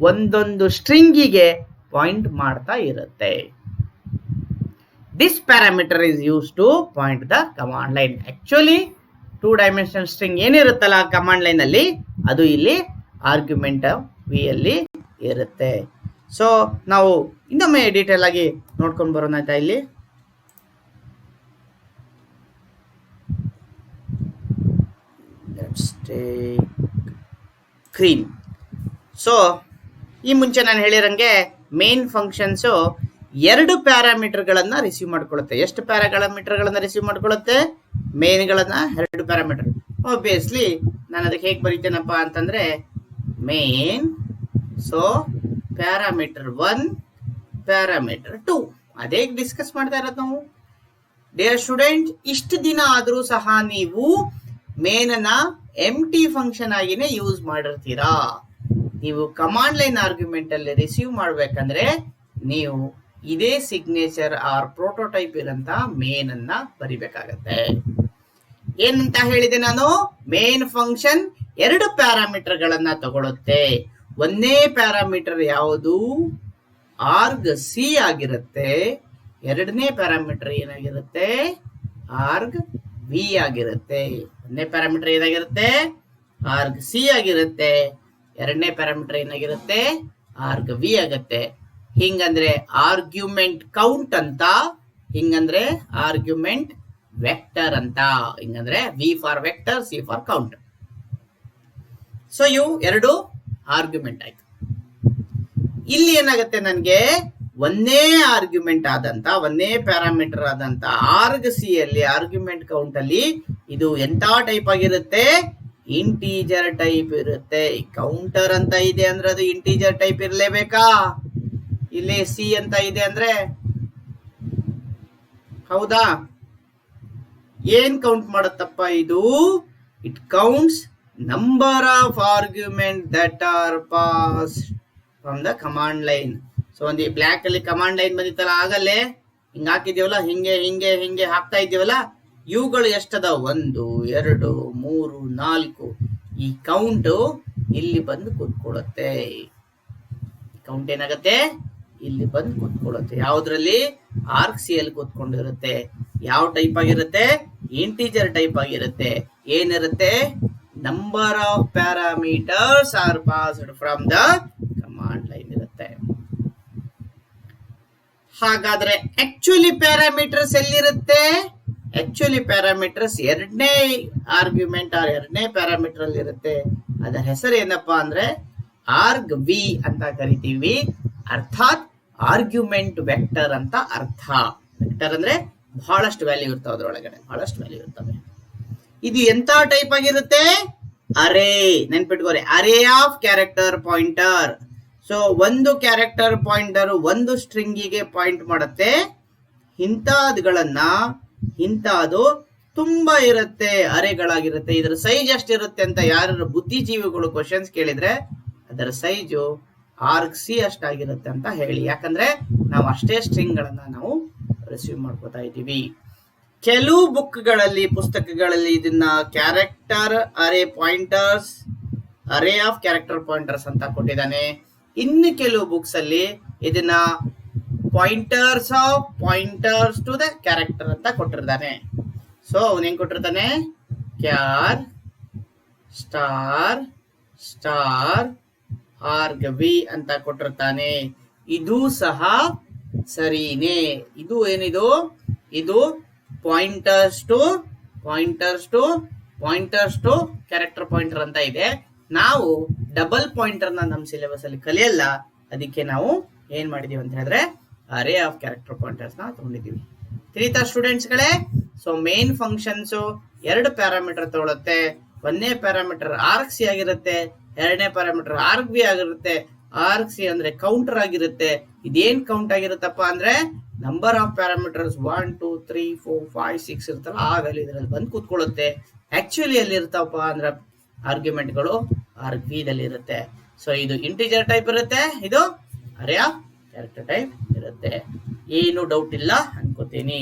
ಒಂದೊಂದು ಸ್ಟ್ರಿಂಗಿಗೆ ಪಾಯಿಂಟ್ ಮಾಡ್ತಾ ಇರುತ್ತೆ. This parameter is use to point the command line. Actually 2 dimensional string ಏನಿರುತ್ತಲ್ಲ ಕಮಾಂಡ್ ಲೈನ್ ಅಲ್ಲಿ ಅದು ಇಲ್ಲಿ ಆರ್ಗ್ಯುಮೆಂಟ್ ವಿ ಅಲ್ಲಿ ಇರುತ್ತೆ. ಸೊ ನಾವು ಇನ್ನೊಮ್ಮೆ ಡೀಟೇಲ್ ಆಗಿ ನೋಡ್ಕೊಂಡು ಬರೋಣ ಆಯ್ತಾ. ಇಲ್ಲಿ ಸ್ಕ್ರೀನ್. ಸೊ ಈ ಮುಂಚೆ ನಾನು ಹೇಳಿರಂಗೆ ಮೇನ್ ಫಂಕ್ಷನ್ಸ್ 2 ಪ್ಯಾರಾಮೀಟರ್ಗಳನ್ನ ರಿಸೀವ್ ಮಾಡ್ಕೊಳ್ಳುತ್ತೆ. ಎಷ್ಟು ಪ್ಯಾರಾಮೀಟರ್ಗಳನ್ನ ರಿಸೀವ್ ಮಾಡ್ಕೊಳ್ಳುತ್ತೆ? ಮೇನ್ಗಳನ್ನ 2 ಪ್ಯಾರಾಮೀಟರ್. ಆಬ್ವಿಯಸ್ಲಿ ನಾನು ಅದಕ್ಕೆ ಹೇಗೆ ಬರೀತೇನಪ್ಪ ಅಂತಂದ್ರೆ ಮೇನ್, ಸೊ ಪ್ಯಾರಾಮೀಟರ್ 1, ಪ್ಯಾರಾಮೀಟರ್ 2. ಅದೇ ಡಿಸ್ಕಸ್ ಮಾಡ್ತಾ ಇರೋದು ನಾವು. ಡಿಯರ್ ಸ್ಟೂಡೆಂಟ್, ಇಷ್ಟು ದಿನ ಆದರೂ ಸಹ ನೀವು ಮೇನ್ ಅನ್ನ ಎಂಟಿ ಫಂಕ್ಷನ್ ಆಗಿನೇ ಯೂಸ್ ಮಾಡಿರ್ತೀರಾ. ನೀವು ಕಮಾಂಡ್ ಲೈನ್ ಆರ್ಗ್ಯುಮೆಂಟ್ ಅಲ್ಲಿ ರಿಸೀವ್ ಮಾಡ್ಬೇಕಂದ್ರೆ ನೀವು ಇದೇ ಸಿಗ್ನೇಚರ್ ಆರ್ ಪ್ರೋಟೋಟೈಪ್ ಇರಂತ ಮೇನ್ ಅನ್ನ ಬರಿಬೇಕಾಗತ್ತೆ. ಏನಂತ ಹೇಳಿದೆ ನಾನು? ಮೇನ್ ಫಂಕ್ಷನ್ 2 ಪ್ಯಾರಾಮೀಟರ್ ಗಳನ್ನ ತಗೊಳುತ್ತೆ. ಒಂದೇ ಪ್ಯಾರಾಮೀಟರ್ ಯಾವುದು? ಆರ್ಗ್ ಸಿ ಆಗಿರುತ್ತೆ. ಎರಡನೇ ಪ್ಯಾರಾಮೀಟರ್ ಏನಾಗಿರುತ್ತೆ? ಆರ್ಗ್ ವಿ ಆಗಿರುತ್ತೆ. ಒಂದನೇ ಪ್ಯಾರಾಮೀಟರ್ ಏನಾಗಿರುತ್ತೆ? ಆರ್ಗ್ ಸಿ ಆಗಿರುತ್ತೆ. ಎರಡನೇ ಪ್ಯಾರಾಮೀಟರ್ ಏನಾಗಿರುತ್ತೆ? ಆರ್ಗ್ ವಿ ಆಗತ್ತೆ. ಹಿಂಗಂದ್ರೆ ಆರ್ಗ್ಯುಮೆಂಟ್ ಕೌಂಟ್ ಅಂತ, ಹಿಂಗಂದ್ರೆ ಆರ್ಗ್ಯುಮೆಂಟ್ ವೆಕ್ಟರ್ ಅಂತ. ಹಿಂಗಂದ್ರೆ V for vector, C for count. So ಇವು 2 ಆರ್ಗ್ಯುಮೆಂಟ್ ಆಯ್ತು. ಇಲ್ಲಿ ಏನಾಗುತ್ತೆ, ನನಗೆ ಒಂದೇ ಆರ್ಗ್ಯುಮೆಂಟ್ ಆದಂತ, ಒಂದೇ ಪ್ಯಾರಾಮೀಟರ್ ಆದಂತ ಆರ್ಗ್ ಸಿ ಅಲ್ಲಿ ಆರ್ಗ್ಯುಮೆಂಟ್ ಕೌಂಟ್ ಅಲ್ಲಿ ಇದು ಎಂತ ಟೈಪ್ ಆಗಿರುತ್ತೆ? ಇಂಟೀಜರ್ ಟೈಪ್ ಇರುತ್ತೆ. ಕೌಂಟರ್ ಅಂತ ಇದೆ ಅಂದ್ರೆ ಅದು ಇಂಟೀಜರ್ ಟೈಪ್ ಇರಲೇಬೇಕಾ? ಇಲ್ಲಿ ಸಿ ಅಂತ ಇದೆ ಅಂದ್ರೆ ಹೌದಾ? ಏನ್ ಕೌಂಟ್ ಮಾಡುತ್ತಪ್ಪ ಇದು? It counts number of argument that are pass from the command line. So ಒಂದು ಬ್ಲಾಕ್ ಅಲ್ಲಿ ಕಮಾಂಡ್ ಲೈನ್ ಬಂದಿತ್ತಲ್ಲ, ಆಗಲ್ಲೇ ಹಿಂಗ ಹಾಕಿದೀವಲ್ಲ, ಹಿಂಗೆ ಹಿಂಗೆ ಹಿಂಗೆ ಹಾಕ್ತಾ ಇದೀವಲ್ಲ, ಇವುಗಳು ಎಷ್ಟದ? 1 2 3 4. ಈ ಕೌಂಟ್ ಇಲ್ಲಿ ಬಂದು ಕೂತ್ಕೊಳ್ಳುತ್ತೆ. ಕೌಂಟ್ ಏನಾಗತ್ತೆ? ಇಲ್ಲಿ ಬಂದು ಕೂತ್ಕೊಳ್ಳುತ್ತೆ. ಯಾವ್ದ್ರಲ್ಲಿ? ಆರ್ಗ್ ಸಿ ಅಲ್ಲಿ ಕೂತ್ಕೊಂಡಿರುತ್ತೆ. ಯಾವ ಟೈಪ್ ಆಗಿರುತ್ತೆ? ಇಂಟೀಜರ್ ಟೈಪ್ ಆಗಿರುತ್ತೆ. ಏನಿರುತ್ತೆ? Number of parameters are passed from the command line ಇರುತ್ತೆ. ಹಾಗಾದ್ರೆ ಆಕ್ಚುಲಿ ಪ್ಯಾರಾಮೀಟರ್ಸ್ ಎಲ್ಲಿರುತ್ತೆ? ಆಕ್ಚುಲಿ ಪ್ಯಾರಾಮೀಟರ್ಸ್ ಎರಡನೇ ಆರ್ಗ್ಯುಮೆಂಟ್ ಆರ್ ಎರಡನೇ ಪ್ಯಾರಾಮೀಟರ್ ಅಲ್ಲಿ ಇರುತ್ತೆ. ಅದರ ಹೆಸರು ಏನಪ್ಪಾ ಅಂದ್ರೆ ಆರ್ಗ್ ವಿ ಅಂತ ಕರಿತೀವಿ. ಅರ್ಥಾತ್ ಆರ್ಗ್ಯುಮೆಂಟ್ ವೆಕ್ಟರ್ ಅಂತ ಅರ್ಥ. ವೆಕ್ಟರ್ ಅಂದ್ರೆ ಬಹಳಷ್ಟು ವ್ಯಾಲ್ಯೂ ಇರ್ತಾವ, ಅದ್ರೊಳಗಡೆ ಬಹಳಷ್ಟು ವ್ಯಾಲ್ಯೂ ಇರ್ತವೆ. ಇದು ಎಂತ ಟೈಪ್ ಆಗಿರುತ್ತೆ? ಅರೇ. ನೆನ್ಪಿಟ್ಕೋರಿ, array of character pointer. So ಒಂದು ಕ್ಯಾರೆಕ್ಟರ್ ಪಾಯಿಂಟರ್ ಒಂದು ಸ್ಟ್ರಿಂಗಿಗೆ ಪಾಯಿಂಟ್ ಮಾಡುತ್ತೆ. ಇಂಥದ್ದು ತುಂಬಾ ಇರುತ್ತೆ, ಅರೆಗಳಾಗಿರುತ್ತೆ. ಇದರ ಸೈಜ್ ಎಷ್ಟಿರುತ್ತೆ ಅಂತ ಯಾರು ಬುದ್ಧಿಜೀವಿಗಳು ಕ್ವಶನ್ಸ್ ಕೇಳಿದ್ರೆ ಅದರ ಸೈಜು ಆರ್ಗ್ ಸಿ ಅಷ್ಟಾಗಿರುತ್ತೆ ಅಂತ ಹೇಳಿ. ಯಾಕಂದ್ರೆ ನಾವು ಅಷ್ಟೇ ಸ್ಟ್ರಿಂಗ್ ಗಳನ್ನ ನಾವು ರಿಸೀವ್ ಮಾಡ್ಕೋತಾ ಇದ್ದೀವಿ. ಕೆಲವು ಬುಕ್ಗಳಲ್ಲಿ, ಪುಸ್ತಕಗಳಲ್ಲಿ ಇದನ್ನ character array pointers, array of character pointers ಅಂತ ಕೊಟ್ಟಿದ್ದಾನೆ. ಇನ್ನು ಕೆಲವು ಬುಕ್ಸ್ ಅಲ್ಲಿ ಇದನ್ನ pointers of pointers to the character ಅಂತ ಕೊಟ್ಟಿರ್ತಾನೆ. ಸೊ ಅವನ್ ಹೆಂಗ್ ಕೊಟ್ಟಿರ್ತಾನೆ? Char star star arg v ಅಂತ ಕೊಟ್ಟಿರ್ತಾನೆ. ಇದು ಸಹ ಸರಿನೇ. ಇದು ಏನಿದು? ಇದು ಪಾಯಿಂಟರ್ಸ್ ಟು ಕ್ಯಾರೆಕ್ಟರ್ ಪಾಯಿಂಟರ್ ಅಂತ ಇದೆ. ನಾವು ಡಬಲ್ ಪಾಯಿಂಟರ್ ನಮ್ಮ ಸಿಲೆಬಸ್ ಅಲ್ಲಿ ಕಲಿಯಲ್ಲ. ಅದಕ್ಕೆ ನಾವು ಏನ್ ಮಾಡಿದೀವಿ ಅಂತ ಹೇಳಿದ್ರೆ ಅರೇ ಆಫ್ ಕ್ಯಾರೆಕ್ಟರ್ ಪಾಯಿಂಟರ್ಸ್ ನ ತಗೊಂಡಿದೀವಿ. ತಿಳಿತಾ ಸ್ಟೂಡೆಂಟ್ಸ್ ಗಳೇ? ಸೊ ಮೇನ್ ಫಂಕ್ಷನ್ಸ್ 2 ಪ್ಯಾರಾಮೀಟರ್ ತಗೊಳುತ್ತೆ. ಒಂದನೇ ಪ್ಯಾರಾಮೀಟರ್ ಆರ್ಗ್ ಸಿ ಆಗಿರುತ್ತೆ, ಎರಡನೇ ಪ್ಯಾರಾಮೀಟರ್ ಆರ್ಗ್ ಬಿ ಆಗಿರುತ್ತೆ. ಆರ್ಗ್ ಸಿ ಅಂದ್ರೆ ಕೌಂಟರ್ ಆಗಿರುತ್ತೆ. ಇದೇನ್ ಕೌಂಟ್ ಆಗಿರುತ್ತಪ್ಪ ಅಂದ್ರೆ ನಂಬರ್ ಆಫ್ ಪ್ಯಾರಾಮೀಟರ್ಸ್ 1 2 3 4 5 6 ಇರ್ತಲ್ಲ, ಆ ವ್ಯಾಲ್ಯೂ ಇದರಲ್ಲಿ ಬಂದು ಕೂತ್ಕೊಳ್ಳುತ್ತೆ. ಆಕ್ಚುಲಿ ಎಲ್ಲಿ ಇರ್ತಾವಪ್ಪ ಅಂದ್ರೆ ಆರ್ಗ್ಯುಮೆಂಟ್ಗಳು ಆರ್ಗ್ ಬಿ ದಲ್ಲಿ ಇರುತ್ತೆ. ಸೊ ಇದು ಇಂಟಿಜರ್ ಟೈಪ್ ಇರುತ್ತೆ, ಇದು ಅರೇ ಆಫ್ ಕ್ಯಾರೆಕ್ಟರ್ ಟೈಪ್ ಇರುತ್ತೆ. ಏನು ಡೌಟ್ ಇಲ್ಲ ಅನ್ಕೋತೀನಿ.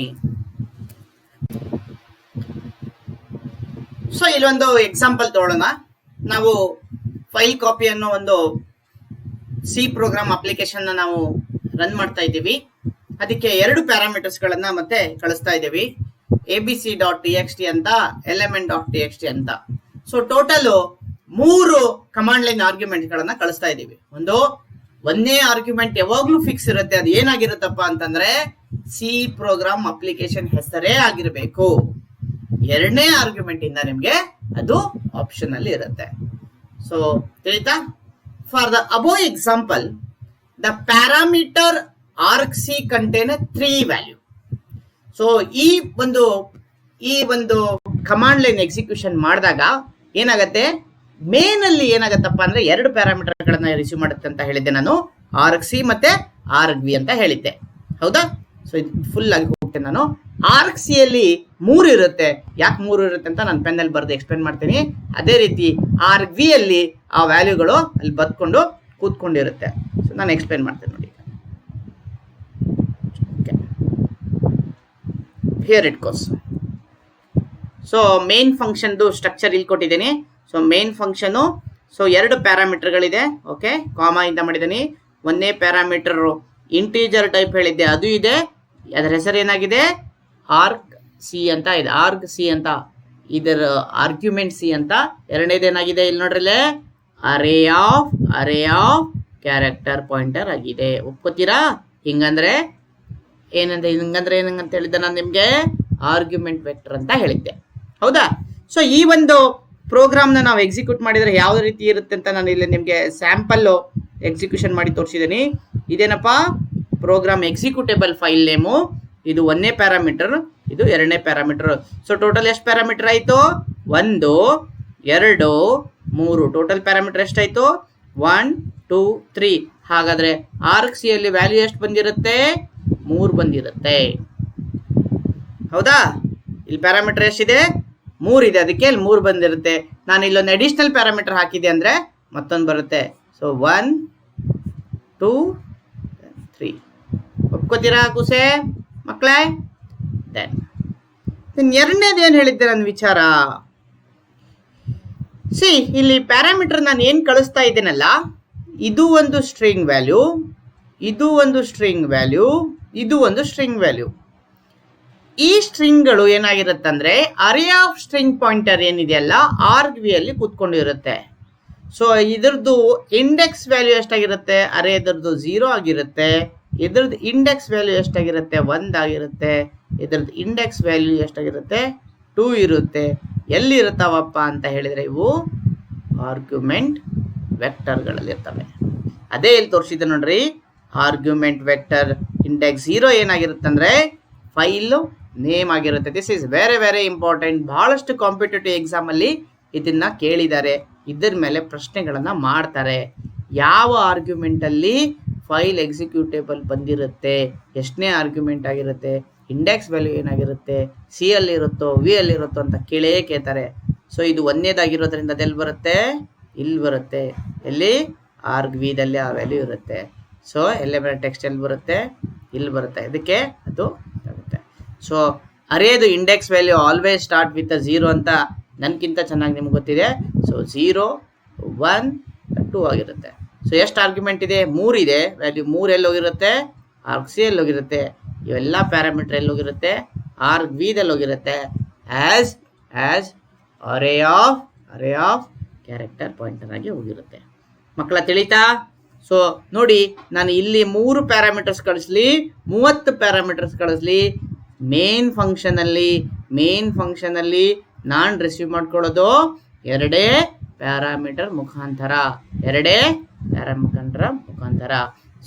ಸೊ ಇಲ್ಲೊಂದು ಎಕ್ಸಾಂಪಲ್ ತಗೊಳ್ಳೋಣ. ನಾವು ಫೈಲ್ ಕಾಪಿ ಅನ್ನೋ ಒಂದು ಸಿ ಪ್ರೋಗ್ರಾಮ್ ಅಪ್ಲಿಕೇಶನ್ ನಾವು ರನ್ ಮಾಡ್ತಾ ಇದ್ದೀವಿ. ಅದಕ್ಕೆ 2 ಪ್ಯಾರಾಮೀಟರ್ಸ್ ಗಳನ್ನ ಮತ್ತೆ ಕಳಿಸ್ತಾ ಇದ್ದೀವಿ. abc.txt ಅಂತ, element.txt ಅಂತ. So total 3 command line argument ಗಳನ್ನ ಕಳಿಸ್ತಾ ಇದ್ದೀವಿ. ಒಂದೇ ಆರ್ಗ್ಯುಮೆಂಟ್ ಯಾವಾಗ್ಲೂ ಫಿಕ್ಸ್ ಇರುತ್ತೆ. ಅದು ಏನಾಗಿರುತ್ತಪ್ಪ ಅಂತಂದ್ರೆ ಸಿ ಪ್ರೋಗ್ರಾಮ್ ಅಪ್ಲಿಕೇಶನ್ ಹೆಸರೇ ಆಗಿರ್ಬೇಕು. ಎರಡನೇ ಆರ್ಗ್ಯುಮೆಂಟ್ ಇಂದ ನಿಮ್ಗೆ ಅದು ಆಪ್ಷನ್ ಅಲ್ಲಿ ಇರುತ್ತೆ. ಸೊ ತಿಳಿತಾ? For the above example, the parameter org C contain 3 value. So ಈ ಒಂದು ಕಮಾಂಡ್ ಲೈನ್ ಎಕ್ಸಿಕ್ಯೂಷನ್ ಮಾಡಿದಾಗ ಏನಾಗತ್ತೆ? ಮೇನ್ ಅಲ್ಲಿ ಏನಾಗತ್ತಪ್ಪ ಅಂದ್ರೆ 2 ಪ್ಯಾರಾಮೀಟರ್ ಗಳನ್ನ ರಿಸೀವ್ ಮಾಡುತ್ತೆ ಅಂತ ಹೇಳಿದ್ದೆ ನಾನು, ಆರ್ಗ್ ಸಿ ಮತ್ತೆ ಆರ್ಗ್ ವಿ ಅಂತ ಹೇಳಿದ್ದೆ. ಹೌದಾ? ಸೊ ಇದು ಫುಲ್ ಆಗಿ ಹೋಗ್ತೇನೆ ನಾನು. ಆರ್ಗ್ ಸಿ ಅಲ್ಲಿ 3 ಇರುತ್ತೆ. ಯಾಕೆ 3 ಇರುತ್ತೆ ಅಂತ ನಾನು ಪೆನ್ನಲ್ಲಿ ಬರೆದು ಎಕ್ಸ್ಪ್ಲೇನ್ ಮಾಡ್ತೀನಿ. ಅದೇ ರೀತಿ ಆರ್ಗ್ ವಿ ಅಲ್ಲಿ ಆ ವ್ಯಾಲ್ಯೂಗಳು ಅಲ್ಲಿ ಬದ್ಕೊಂಡು ಕೂತ್ಕೊಂಡಿರುತ್ತೆ. ಸೊ ನಾನು ಎಕ್ಸ್ಪ್ಲೇನ್ ಮಾಡ್ತೇನೆ ನೋಡಿ. Here it goes. So main ಫಂಕ್ಷನ್ದು ಸ್ಟ್ರಕ್ಚರ್ ಇಲ್ಲಿ ಕೊಟ್ಟಿದ್ದೀನಿ. ಸೊ ಮೇನ್ ಫಂಕ್ಷನು, ಸೊ 2 ಪ್ಯಾರಾಮೀಟರ್ಗಳಿದೆ. ಓಕೆ, ಕಾಮಾ ಇಂದ ಮಾಡಿದ್ದೀನಿ. ಒಂದೇ ಪ್ಯಾರಾಮೀಟರ್ ಇಂಟೀಜರ್ ಟೈಪ್ ಹೇಳಿದ್ದೆ, ಅದು ಇದೆ. ಅದರ ಹೆಸರು ಏನಾಗಿದೆ? ಆರ್ಗ್ ಸಿ ಅಂತ ಇದೆ. ಆರ್ಗ್ ಸಿ ಅಂತ, ಇದರ ಆರ್ಗ್ಯುಮೆಂಟ್ ಸಿ ಅಂತ. ಎರಡನೇದೇನಾಗಿದೆ ಇಲ್ಲಿ ನೋಡ್ರಲ್ಲೇ, ಅರೇ ಆಫ್ ಕ್ಯಾರೆಕ್ಟರ್ ಪಾಯಿಂಟರ್ ಆಗಿದೆ. ಒಪ್ಕೋತೀರಾ? ಹಿಂಗಂದ್ರೆ ಏನಂತ ಹೇಳಿದ್ದೆ ನಾನು ನಿಮಗೆ? ಆರ್ಗ್ಯುಮೆಂಟ್ ವೆಕ್ಟರ್ ಅಂತ ಹೇಳಿದ್ದೆ, ಹೌದಾ? ಸೊ ಈ ಒಂದು ಪ್ರೋಗ್ರಾಮ್ನ ನಾವು ಎಕ್ಸಿಕ್ಯೂಟ್ ಮಾಡಿದರೆ ಯಾವ ರೀತಿ ಇರುತ್ತೆ ಅಂತ ನಾನು ಇಲ್ಲಿ ನಿಮಗೆ ಸ್ಯಾಂಪಲ್ಲು ಎಕ್ಸಿಕ್ಯೂಷನ್ ಮಾಡಿ ತೋರಿಸಿದ್ದೀನಿ. ಇದೇನಪ್ಪ? Program executable file name. ಇದು 1ನೇ ಪ್ಯಾರಾಮೀಟರ್, ಇದು 2ನೇ ಪ್ಯಾರಾಮೀಟರ್. ಸೊ ಟೋಟಲ್ ಎಷ್ಟು ಪ್ಯಾರಾಮೀಟರ್ ಆಯಿತು? 1 2 3. ಟೋಟಲ್ ಪ್ಯಾರಾಮೀಟರ್ ಎಷ್ಟಾಯಿತು? 1 2 3. ಹಾಗಾದರೆ ಆರ್ಗ್ ಸಿ ಅಲ್ಲಿ ವ್ಯಾಲ್ಯೂ ಎಷ್ಟು ಬಂದಿರುತ್ತೆ? 3 ಬಂದಿರುತ್ತೆ, ಹೌದಾ? ಇಲ್ಲಿ ಪ್ಯಾರಾಮೀಟರ್ ಎಷ್ಟಿದೆ? 3 ಇದೆ, ಅದಕ್ಕೆ ಇಲ್ಲಿ 3 ಬಂದಿರುತ್ತೆ. ನಾನು ಇಲ್ಲೊಂದು ಅಡಿಷ್ನಲ್ ಪ್ಯಾರಾಮೀಟರ್ ಹಾಕಿದೆ ಅಂದರೆ ಮತ್ತೊಂದು ಬರುತ್ತೆ. ಸೊ 1 2 3. ಒಪ್ಕೋತೀರಾ ಕೂಸೆ ಮಕ್ಕಳೇ? ದೆನ್ ಎರಡನೇದು ಏನು ಹೇಳಿದ್ದೆ ನನ್ನ ವಿಚಾರ? ಇಲ್ಲಿ ಪ್ಯಾರಾಮೀಟರ್ ನಾನು ಏನು ಕಳಿಸ್ತಾ ಇದ್ದೇನಲ್ಲ, ಇದು ಒಂದು ಸ್ಟ್ರಿಂಗ್ ವ್ಯಾಲ್ಯೂ, ಇದು ಒಂದು ಸ್ಟ್ರಿಂಗ್ ವ್ಯಾಲ್ಯೂ, ಇದು ಒಂದು ಸ್ಟ್ರಿಂಗ್ ವ್ಯಾಲ್ಯೂ. ಈ ಸ್ಟ್ರಿಂಗ್ಗಳು ಏನಾಗಿರುತ್ತಂದ್ರೆ ಅರೇ ಆಫ್ ಸ್ಟ್ರಿಂಗ್ ಪಾಯಿಂಟರ್ ಏನಿದೆಯಲ್ಲ ಆರ್ಗ್ ವಿ ಅಲ್ಲಿ ಕೂತ್ಕೊಂಡಿರುತ್ತೆ. ಸೊ ಇದ್ರದ್ದು ಇಂಡೆಕ್ಸ್ ವ್ಯಾಲ್ಯೂ ಎಷ್ಟಾಗಿರುತ್ತೆ? ಅರೇ ಇದ್ರದ್ದು 0 ಆಗಿರುತ್ತೆ. ಇದ್ರದ್ದು ಇಂಡೆಕ್ಸ್ ವ್ಯಾಲ್ಯೂ ಎಷ್ಟಾಗಿರುತ್ತೆ? 1 ಆಗಿರುತ್ತೆ. ಇದ್ರದ್ದು ಇಂಡೆಕ್ಸ್ ವ್ಯಾಲ್ಯೂ ಎಷ್ಟಾಗಿರುತ್ತೆ? 2 ಇರುತ್ತೆ. ಎಲ್ಲಿರುತ್ತಾವಪ್ಪ ಅಂತ ಹೇಳಿದರೆ ಇವು ಆರ್ಗ್ಯುಮೆಂಟ್ ವೆಕ್ಟರ್ಗಳಲ್ಲಿ ಇರ್ತವೆ. ಅದೇ ಇಲ್ಲಿ ತೋರಿಸಿದ್ದೆ ನೋಡ್ರಿ, ಆರ್ಗ್ಯುಮೆಂಟ್ ವೆಕ್ಟರ್ ಇಂಡೆಕ್ಸ್ 0 ಏನಾಗಿರುತ್ತೆ ಅಂದರೆ ಫೈಲು ನೇಮ್ ಆಗಿರುತ್ತೆ. This is very very important. ಬಹಳಷ್ಟು ಕಾಂಪಿಟೇಟಿವ್ ಎಕ್ಸಾಮಲ್ಲಿ ಇದನ್ನು ಕೇಳಿದ್ದಾರೆ, ಇದರ ಮೇಲೆ ಪ್ರಶ್ನೆಗಳನ್ನು ಮಾಡ್ತಾರೆ. ಯಾವ ಆರ್ಗ್ಯುಮೆಂಟಲ್ಲಿ ಫೈಲ್ ಎಕ್ಸಿಕ್ಯೂಟೇಬಲ್ ಬಂದಿರುತ್ತೆ, ಎಷ್ಟನೇ ಆರ್ಗ್ಯುಮೆಂಟ್ ಆಗಿರುತ್ತೆ, ಇಂಡೆಕ್ಸ್ ವ್ಯಾಲ್ಯೂ ಏನಾಗಿರುತ್ತೆ, ಸಿ ಅಲ್ಲಿ ಇರುತ್ತೋ ವಿ ಅಲ್ಲಿ ಇರುತ್ತೋ ಅಂತ ಕೇಳ್ತಾರೆ. ಸೊ ಇದು 1ನೇದಾಗಿರೋದ್ರಿಂದ ಅದೆಲ್ಲಿ ಬರುತ್ತೆ? ಇಲ್ಲಿ ಬರುತ್ತೆ. ಎಲ್ಲಿ? ಆರ್ಗ್ ವಿದಲ್ಲಿ ಆ ವ್ಯಾಲ್ಯೂ ಇರುತ್ತೆ. ಸೊ ಎಲಿಮೆಂಟ್ ಟೆಕ್ಸ್ಟ್ ಎಲ್ಲಿ ಬರುತ್ತೆ? ಇಲ್ಲಿ ಬರುತ್ತೆ. ಇದಕ್ಕೆ ಅದು ಆಗುತ್ತೆ. ಸೊ ಅರೇದು index value always start with 0 ಅಂತ ನನಗಿಂತ ಚೆನ್ನಾಗಿ ನಿಮ್ಗೆ ಗೊತ್ತಿದೆ. ಸೊ 0 1 2 ಆಗಿರುತ್ತೆ. ಸೊ ಎಷ್ಟು ಆರ್ಗ್ಯುಮೆಂಟ್ ಇದೆ? 3 ಇದೆ. ವ್ಯಾಲ್ಯೂ 3 ಎಲ್ಲಿ ಹೋಗಿರುತ್ತೆ? ಆರ್ಗ್ ಸಿ ಎಲ್ಲಿ ಹೋಗಿರುತ್ತೆ. ಇವೆಲ್ಲ ಪ್ಯಾರಾಮೀಟರ್ ಎಲ್ಲಿ ಹೋಗಿರುತ್ತೆ? ಆರ್ಗ್ ವಿದಲ್ಲಿ ಹೋಗಿರುತ್ತೆ. As array of character pointer ಆಗಿ ಹೋಗಿರುತ್ತೆ. ಮಕ್ಕಳ ತಿಳಿತಾ? ಸೊ ನೋಡಿ, ನಾನು ಇಲ್ಲಿ 3 ಪ್ಯಾರಾಮೀಟರ್ಸ್ ಕಳಿಸ್ಲಿ, 30 ಪ್ಯಾರಾಮೀಟರ್ಸ್ ಕಳಿಸ್ಲಿ, ಮೇನ್ ಫಂಕ್ಷನಲ್ಲಿ ನಾನು ರಿಸೀವ್ ಮಾಡ್ಕೊಳ್ಳೋದು 2 ಪ್ಯಾರಾಮೀಟರ್ ಮುಖಾಂತರ.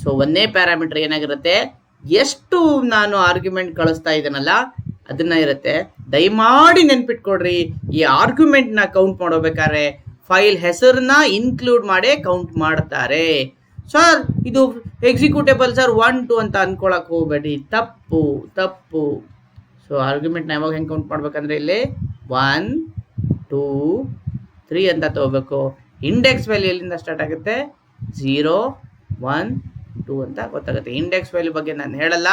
ಸೊ 1ನೇ ಪ್ಯಾರಾಮೀಟರ್ ಏನಾಗಿರುತ್ತೆ? ಎಷ್ಟು ನಾನು ಆರ್ಗ್ಯುಮೆಂಟ್ ಕಳಿಸ್ತಾ ಇದ್ದೇನಲ್ಲ ಅದನ್ನ ಇರುತ್ತೆ. ದಯಮಾಡಿ ನೆನ್ಪಿಟ್ಕೊಡ್ರಿ, ಈ ಆರ್ಗ್ಯುಮೆಂಟ್ನ ಕೌಂಟ್ ಮಾಡೋಬೇಕಾದ್ರೆ ಫೈಲ್ ಹೆಸರನ್ನ ಇನ್ಕ್ಲೂಡ್ ಮಾಡಿ ಕೌಂಟ್ ಮಾಡ್ತಾರೆ. ಸರ್ ಇದು ಎಕ್ಸಿಕ್ಯೂಟೇಬಲ್ ಸರ್ 1 2 ಅಂತ ಅನ್ಕೊಳಕ್ ಹೋಗ್ಬೇಡಿ, ತಪ್ಪು. ಸೊ ಆರ್ಗ್ಯುಮೆಂಟ್ನ ಯಾವಾಗ ಹೆಂಗೆ ಕೌಂಟ್ ಮಾಡ್ಬೇಕಂದ್ರೆ ಇಲ್ಲಿ 1 2 3 ಅಂತ ತಗೋಬೇಕು. ಇಂಡೆಕ್ಸ್ ವ್ಯಾಲ್ಯೂ ಎಲ್ಲಿಂದ ಸ್ಟಾರ್ಟ್ ಆಗುತ್ತೆ? 0 1 2 ಅಂತ ಗೊತ್ತಾಗುತ್ತೆ. ಇಂಡೆಕ್ಸ್ ವ್ಯಾಲ್ಯೂ ಬಗ್ಗೆ ನಾನು ಹೇಳಲ್ಲ,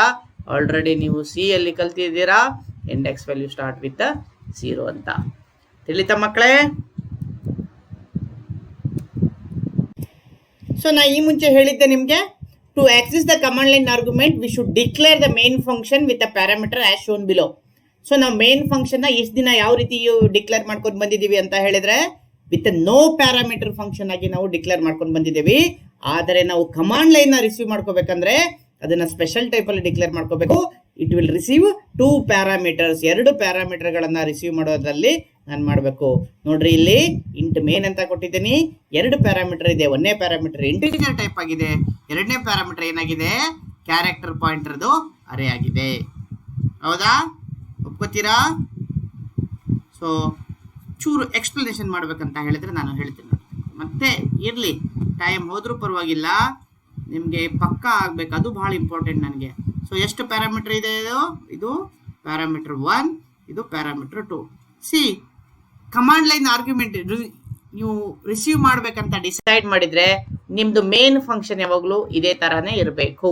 ಆಲ್ರೆಡಿ ನೀವು ಸಿ ಅಲ್ಲಿ ಕಲ್ತಿದ್ದೀರಾ. ಇಂಡೆಕ್ಸ್ ವ್ಯಾಲ್ಯೂ ಸ್ಟಾರ್ಟ್ ವಿತ್ 0 ಅಂತ. ತಿಳಿತಾ ಮಕ್ಕಳೇ? ಸೊ ನಾ ಈ ಮುಂಚೆ ಹೇಳಿದ್ದೆ ನಿಮಗೆ, to access the command line argument we should declare the main function with a parameter as shown below. So ನಾವು ಮೇನ್ ಫಂಕ್ಷನ್ನ ಇಷ್ಟು ದಿನ ಯಾವ ರೀತಿ ಡಿಕ್ಲೇರ್ ಮಾಡ್ಕೊಂಡು ಬಂದಿದ್ದೀವಿ ಅಂತ ಹೇಳಿದ್ರೆ ವಿತ್ ನೋ ಪ್ಯಾರಾಮೀಟರ್ ಫಂಕ್ಷನ್ ಆಗಿ ನಾವು ಡಿಕ್ಲೇರ್ ಮಾಡ್ಕೊಂಡು ಬಂದಿದ್ದೀವಿ. ಆದರೆ ನಾವು ಕಮಾಂಡ್ ಲೈನ್ನ ರಿಸೀವ್ ಮಾಡ್ಕೋಬೇಕಂದ್ರೆ ಅದನ್ನು ಸ್ಪೆಷಲ್ ಟೈಪಲ್ಲಿ ಡಿಕ್ಲೇರ್ ಮಾಡ್ಕೋಬೇಕು. ಇಟ್ ವಿಲ್ ರಿಸೀವ್ 2 ಪ್ಯಾರಾಮೀಟರ್ಸ್, 2 ಪ್ಯಾರಾಮೀಟರ್ಗಳನ್ನು ರಿಸೀವ್ ಮಾಡೋದ್ರಲ್ಲಿ ನಾನು ಮಾಡಬೇಕು. ನೋಡ್ರಿ, ಇಲ್ಲಿ ಇಂಟ್ ಮೇನ್ ಅಂತ ಕೊಟ್ಟಿದ್ದೀನಿ. 2 ಪ್ಯಾರಾಮೀಟರ್ ಇದೆ. 1ನೇ ಪ್ಯಾರಾಮೀಟರ್ ಇಂಟಿಜರ್ ಟೈಪ್ ಆಗಿದೆ, 2ನೇ ಪ್ಯಾರಾಮೀಟರ್ ಏನಾಗಿದೆ? ಕ್ಯಾರೆಕ್ಟರ್ ಪಾಯಿಂಟರ್ದು ಅರೇ ಆಗಿದೆ. ಹೌದಾ? ಒಪ್ಕೋತೀರಾ? ಸೊ ಚೂರು ಎಕ್ಸ್ಪ್ಲನೇಷನ್ ಮಾಡ್ಬೇಕಂತ ಹೇಳಿದ್ರೆ ನಾನು ಹೇಳ್ತೀನಿ. ಮತ್ತೆ ಇರಲಿ, ಟೈಮ್ ಹೋದ್ರೂ ಪರವಾಗಿಲ್ಲ, ನಿಮಗೆ ಪಕ್ಕಾ ಆಗಬೇಕು, ಅದು ಭಾಳ ಇಂಪಾರ್ಟೆಂಟ್ ನನಗೆ. ಸೊ ಎಷ್ಟು ಪ್ಯಾರಾಮೀಟರ್ ಇದೆ? ಇದು ಪ್ಯಾರಾಮೀಟರ್ 1, ಇದು parameter 2. C command line argument ನೀವು ರಿಸೀವ್ ಮಾಡ್ಬೇಕಂತ ಡಿಸೈಡ್ ಮಾಡಿದ್ರೆ ನಿಮ್ದು ಮೇನ್ ಫಂಕ್ಷನ್ ಯಾವಾಗಲೂ ಇದೇ ತರಾನೇ ಇರಬೇಕು.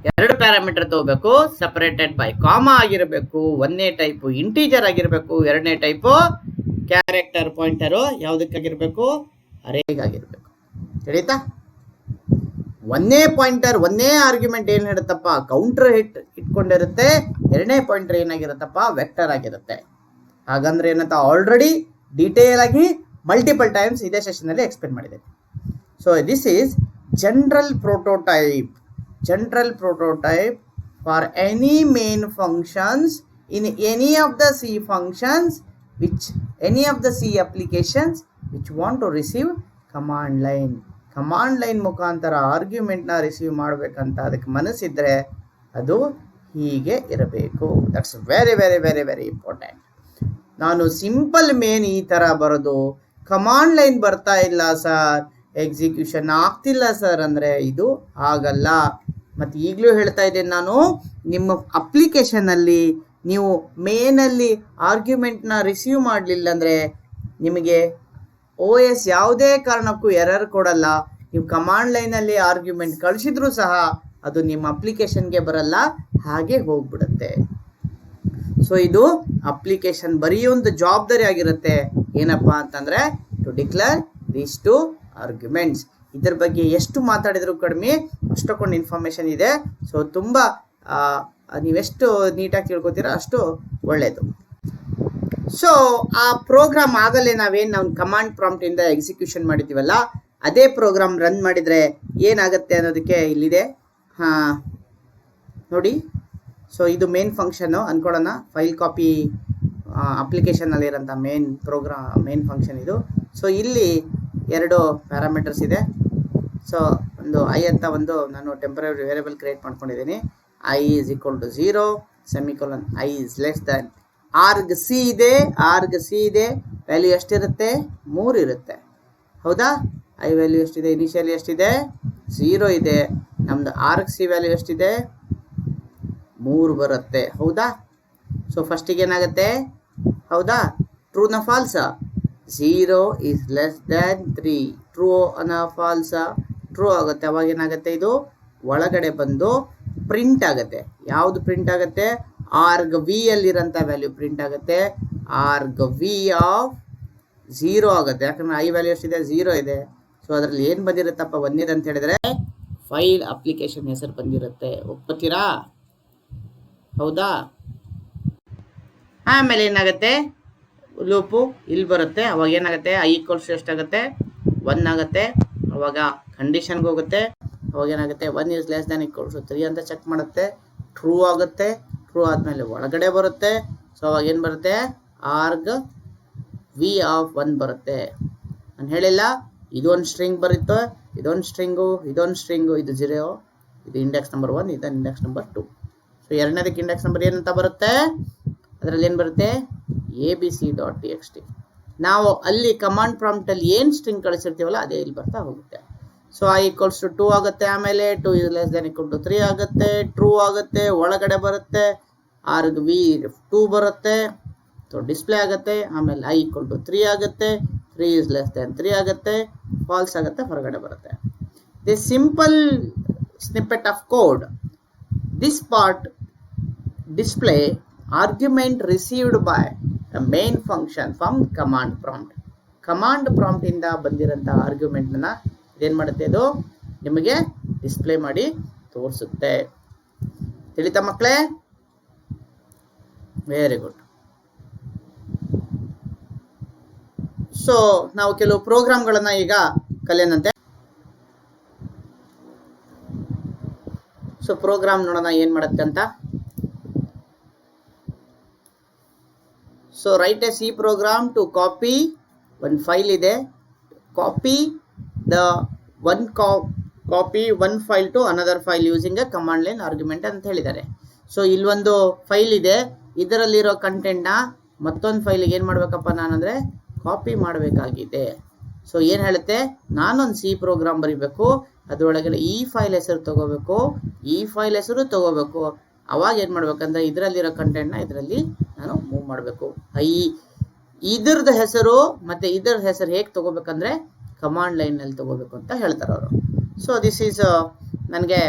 2 ಪ್ಯಾರಾಮೀಟರ್ ತಗೋಬೇಕು, ಸಪರೇಟೆಡ್ ಬೈ ಕಾಮಾ ಆಗಿರಬೇಕು. 1ನೇ ಟೈಪ್ ಇಂಟೀಜರ್ ಆಗಿರಬೇಕು, 2ನೇ ಟೈಪ್ ಕ್ಯಾರೆಕ್ಟರ್ ಪಾಯಿಂಟರು ಯಾವುದಕ್ಕಾಗಿರ್ಬೇಕು, ಅರೇಗಾಗಿರ್ಬೇಕು. ತಿಳಿತಾ? 1ನೇ ಪಾಯಿಂಟರ್ 1ನೇ ಆರ್ಗ್ಯುಮೆಂಟ್ ಏನ್ ಹೇಳುತ್ತಪ್ಪ, ಕೌಂಟರ್ ಇಟ್ಕೊಂಡಿರುತ್ತೆ. 2ನೇ ಪಾಯಿಂಟರ್ ಏನಾಗಿರುತ್ತಪ್ಪ, ವೆಕ್ಟರ್ ಆಗಿರುತ್ತೆ. ಹಾಗಂದ್ರೆ ಏನಂತ ಆಲ್ರೆಡಿ ಡೀಟೇಲ್ ಆಗಿ ಮಲ್ಟಿಪಲ್ ಟೈಮ್ಸ್ ಇದೇ ಸೆಷನ್ ಅಲ್ಲಿ ಎಕ್ಸ್ಪ್ಲೇನ್ ಮಾಡಿದೆ. So this is general prototype for any main functions in any of the C functions any of the C applications which want to receive command line ಮುಖಾಂತರ ಆರ್ಗ್ಯುಮೆಂಟ್ನ receive ಮಾಡಬೇಕಂತ ಅದಕ್ಕೆ ಮನಸ್ಸಿದ್ರೆ ಅದು ಹೀಗೆ ಇರಬೇಕು. That's very very very very important. ನಾನು simple main ಈ ಥರ ಬರೋದು, ಕಮಾಂಡ್ ಲೈನ್ ಬರ್ತಾ ಇಲ್ಲ ಸರ್, ಎಕ್ಸಿಕ್ಯೂಷನ್ ಆಗ್ತಿಲ್ಲ ಸರ್ ಅಂದರೆ ಇದು ಆಗಲ್ಲ. ಮತ್ತು ಈಗಲೂ ಹೇಳ್ತಾ ಇದ್ದೇನೆ ನಾನು, ನಿಮ್ಮ ಅಪ್ಲಿಕೇಶನಲ್ಲಿ ನೀವು ಮೇನಲ್ಲಿ ಆರ್ಗ್ಯುಮೆಂಟ್ನ ರಿಸೀವ್ ಮಾಡಲಿಲ್ಲ ಅಂದರೆ ನಿಮಗೆ OS ಯಾವುದೇ ಕಾರಣಕ್ಕೂ ಎರರ್ ಕೊಡಲ್ಲ. ನೀವು ಕಮಾಂಡ್ ಲೈನಲ್ಲಿ ಆರ್ಗ್ಯುಮೆಂಟ್ ಕಳಿಸಿದ್ರೂ ಸಹ ಅದು ನಿಮ್ಮ ಅಪ್ಲಿಕೇಶನ್ಗೆ ಬರಲ್ಲ, ಹಾಗೆ ಹೋಗ್ಬಿಡುತ್ತೆ. ಸೊ ಇದು ಅಪ್ಲಿಕೇಶನ್ ಬರೀ ಒಂದು ಜವಾಬ್ದಾರಿ ಆಗಿರುತ್ತೆ. ಏನಪ್ಪಾ ಅಂತಂದ್ರೆ ಟು ಡಿಕ್ಲೇರ್ ದೀಸ್ 2 ಆರ್ಗ್ಯುಮೆಂಟ್ಸ್. ಇದ್ರ ಬಗ್ಗೆ ಎಷ್ಟು ಮಾತಾಡಿದ್ರು ಕಡಿಮೆ, ಅಷ್ಟೊಂದು ಇನ್ಫಾರ್ಮೇಶನ್ ಇದೆ. ಸೊ ತುಂಬ ನೀವೆಷ್ಟು ನೀಟಾಗಿ ತಿಳ್ಕೊತೀರಾ ಅಷ್ಟು ಒಳ್ಳೆಯದು. ಸೊ ಆ ಪ್ರೋಗ್ರಾಮ್ ಆಗಲೇ ನಾವು ಕಮಾಂಡ್ ಪ್ರಾಂಪ್ಟಿಂದ ಎಕ್ಸಿಕ್ಯೂಷನ್ ಮಾಡಿದ್ದೀವಲ್ಲ, ಅದೇ ಪ್ರೋಗ್ರಾಮ್ ರನ್ ಮಾಡಿದರೆ ಏನಾಗುತ್ತೆ ಅನ್ನೋದಕ್ಕೆ ಇಲ್ಲಿದೆ. ನೋಡಿ, ಸೊ ಇದು ಮೇನ್ ಫಂಕ್ಷನ್ನು ಅನ್ಕೊಳ್ಳೋಣ. ಫೈಲ್ ಕಾಪಿ ಅಪ್ಲಿಕೇಶನ್ನಲ್ಲಿರೋಂಥ ಮೇನ್ ಫಂಕ್ಷನ್ ಇದು. ಸೊ ಇಲ್ಲಿ 2 ಪ್ಯಾರಾಮೀಟರ್ಸ್ ಇದೆ. ಸೊ ಒಂದು ಐ ಅಂತ ಒಂದು ನಾನು ಟೆಂಪರರಿ ವೇರಿಯಬಲ್ ಕ್ರಿಯೇಟ್ ಮಾಡ್ಕೊಂಡಿದ್ದೀನಿ. i is equal to 0 semicolon i is less than. Org C ಇದೆ, ವ್ಯಾಲ್ಯೂ ಎಷ್ಟಿರುತ್ತೆ, 3 ಇರುತ್ತೆ. ಹೌದಾ? i ವ್ಯಾಲ್ಯೂ ಎಷ್ಟಿದೆ, ಇನಿಷಿಯಲಿ ಎಷ್ಟಿದೆ, 0 ಇದೆ. ನಮ್ದು ಆರ್ಗ್ ಸಿ ವ್ಯಾಲ್ಯೂ ಎಷ್ಟಿದೆ, 3 ಬರುತ್ತೆ. ಹೌದಾ? ಸೊ ಫಸ್ಟಿಗೆ ಏನಾಗುತ್ತೆ, ಹೌದಾ, ಟ್ರೂನ ಫಾಲ್ಸ, 0 is less than 3. ಟ್ರೂ ಅನ್ನ ಫಾಲ್ಸ, ಟ್ರೂ ಆಗುತ್ತೆ. ಅವಾಗ ಏನಾಗುತ್ತೆ, ಇದು ಒಳಗಡೆ ಬಂದು ಪ್ರಿಂಟ್ ಆಗುತ್ತೆ. ಯಾವುದು ಪ್ರಿಂಟ್ ಆಗುತ್ತೆ, ಆರ್ಗ್ ವಿ ಅಲ್ಲಿರೋಂಥ ವ್ಯಾಲ್ಯೂ ಪ್ರಿಂಟ್ ಆಗುತ್ತೆ. ಆರ್ಗ್ ವಿ ಆಫ್ 0 ಆಗುತ್ತೆ. ಯಾಕಂದ್ರೆ ಐ ವ್ಯಾಲ್ಯೂ ಎಷ್ಟಿದೆ, 0 ಇದೆ. ಸೊ ಅದರಲ್ಲಿ ಏನು ಬಂದಿರುತ್ತಪ್ಪ, ಒಂದಿದೆ ಅಂತ ಹೇಳಿದ್ರೆ ಫೈಲ್ ಅಪ್ಲಿಕೇಶನ್ ಹೆಸರು ಬಂದಿರುತ್ತೆ. ಒಪ್ಕೋತೀರಾ? ಹೌದಾ? ಆಮೇಲೆ ಏನಾಗುತ್ತೆ, ಲೂಪು ಇಲ್ಲಿ ಬರುತ್ತೆ. ಅವಾಗ ಏನಾಗುತ್ತೆ, i ಈಕ್ವಲ್ಸ್ ಎಷ್ಟಾಗುತ್ತೆ, 1 ಆಗುತ್ತೆ. ಅವಾಗ ಕಂಡೀಷನ್ಗೆ ಹೋಗುತ್ತೆ. ಅವಾಗ ಏನಾಗುತ್ತೆ, 1 is less than equals to 3 ಅಂತ ಚೆಕ್ ಮಾಡುತ್ತೆ. ಟ್ರೂ ಆಗುತ್ತೆ. ಟ್ರೂ ಆದಮೇಲೆ ಒಳಗಡೆ ಬರುತ್ತೆ. ಸೊ ಅವಾಗ ಏನು ಬರುತ್ತೆ, ಆರ್ಗ್ ವಿ ಆಫ್ 1 ಬರುತ್ತೆ. ನಾನು ಹೇಳಿಲ್ಲ, ಇದೊಂದು ಸ್ಟ್ರಿಂಗ್ ಬರುತ್ತೆ, ಇದೊಂದು ಸ್ಟ್ರಿಂಗು, ಇದು 0, ಇದು ಇಂಡೆಕ್ಸ್ ನಂಬರ್ 1, ಇದು ಇಂಡೆಕ್ಸ್ ನಂಬರ್ 2. ಸೊ ಎರಡನೇದಕ್ಕೆ ಇಂಡೆಕ್ಸ್ ನಂಬರ್ ಏನಂತ ಬರುತ್ತೆ, ಅದರಲ್ಲಿ ಏನು ಬರುತ್ತೆ, abc.txt. ನಾವು ಅಲ್ಲಿ ಕಮಾಂಡ್ ಪ್ರಾಂಪ್ಟಲ್ಲಿ ಏನು ಸ್ಟ್ರಿಂಗ್ ಕಳಿಸಿರ್ತೀವಲ್ಲ ಅದೇ ಇಲ್ಲಿ ಬರ್ತಾ ಹೋಗುತ್ತೆ. ಸೊ i ಈಕ್ವಲ್ಸ್ ಟು 2 ಆಗುತ್ತೆ. ಆಮೇಲೆ 2 is less than equal to 3 ಆಗುತ್ತೆ. ಟ್ರೂ ಆಗುತ್ತೆ, ಒಳಗಡೆ ಬರುತ್ತೆ. ಆರ್ಗ್ ವಿ 2 ಬರುತ್ತೆ. ಸೊ ಡಿಸ್ಪ್ಲೇ ಆಗುತ್ತೆ. ಆಮೇಲೆ i ಈಕ್ವಲ್ ಟು 3 ಆಗುತ್ತೆ. 3 is less than 3 ಆಗುತ್ತೆ. ಫಾಲ್ಸ್ ಆಗುತ್ತೆ, ಹೊರಗಡೆ ಬರುತ್ತೆ. This simple snippet of code, this part display argument received by a main function from command prompt. Command prompt ಇಂದ ಬಂದಿರೋಂಥ ಆರ್ಗ್ಯುಮೆಂಟ್ನ ಏನು ಮಾಡುತ್ತೆ, ಇದು ನಿಮಗೆ ಡಿಸ್ಪ್ಲೇ ಮಾಡಿ ತೋರಿಸುತ್ತೆ. ತಿಳಿತಾ ಮಕ್ಕಳೇ? Very good. ಸೊ ನಾವು ಕೆಲವು ಪ್ರೋಗ್ರಾಮ್ಗಳನ್ನ ಈಗ ಕಲಿಯೋಣಂತೆ. ಸೊ ಪ್ರೋಗ್ರಾಮ್ ನೋಡೋಣ ಏನು ಮಾಡುತ್ತೆ ಅಂತ. So write a C program to copy one file ಇದೆ. Copy one file to another file using a command line argument ಅಂತ ಹೇಳಿದ್ದಾರೆ. ಸೊ ಇಲ್ಲೊಂದು ಫೈಲ್ ಇದೆ, ಇದರಲ್ಲಿರೋ ಕಂಟೆಂಟ್ನ ಮತ್ತೊಂದು ಫೈಲಿಗೆ ಏನು ಮಾಡಬೇಕಪ್ಪ ನಾನಂದರೆ ಕಾಪಿ ಮಾಡಬೇಕಾಗಿದೆ. ಸೊ ಏನು ಹೇಳುತ್ತೆ, ನಾನೊಂದು ಸಿ ಪ್ರೋಗ್ರಾಮ್ ಬರೀಬೇಕು, ಅದರೊಳಗಡೆ ಈ ಫೈಲ್ ಹೆಸರು ತಗೋಬೇಕು, ಈ ಫೈಲ್ ಹೆಸರು ತಗೋಬೇಕು. ಅವಾಗ ಏನು ಮಾಡ್ಬೇಕಂದ್ರೆ ಇದರಲ್ಲಿರೋ ಕಂಟೆಂಟ್ನ ಇದರಲ್ಲಿ ನಾನು ಮೂವ್ ಮಾಡಬೇಕು. ಇದ್ರದ್ದು ಹೆಸರು ಮತ್ತು ಇದರ ಹೆಸರು ಹೇಗೆ ತೊಗೋಬೇಕಂದ್ರೆ ಕಮಾಂಡ್ ಲೈನಲ್ಲಿ ತೊಗೋಬೇಕು ಅಂತ ಹೇಳ್ತಾರೆ ಅವರು. ಸೊ ದಿಸ್ ಈಸ್ ನನಗೆ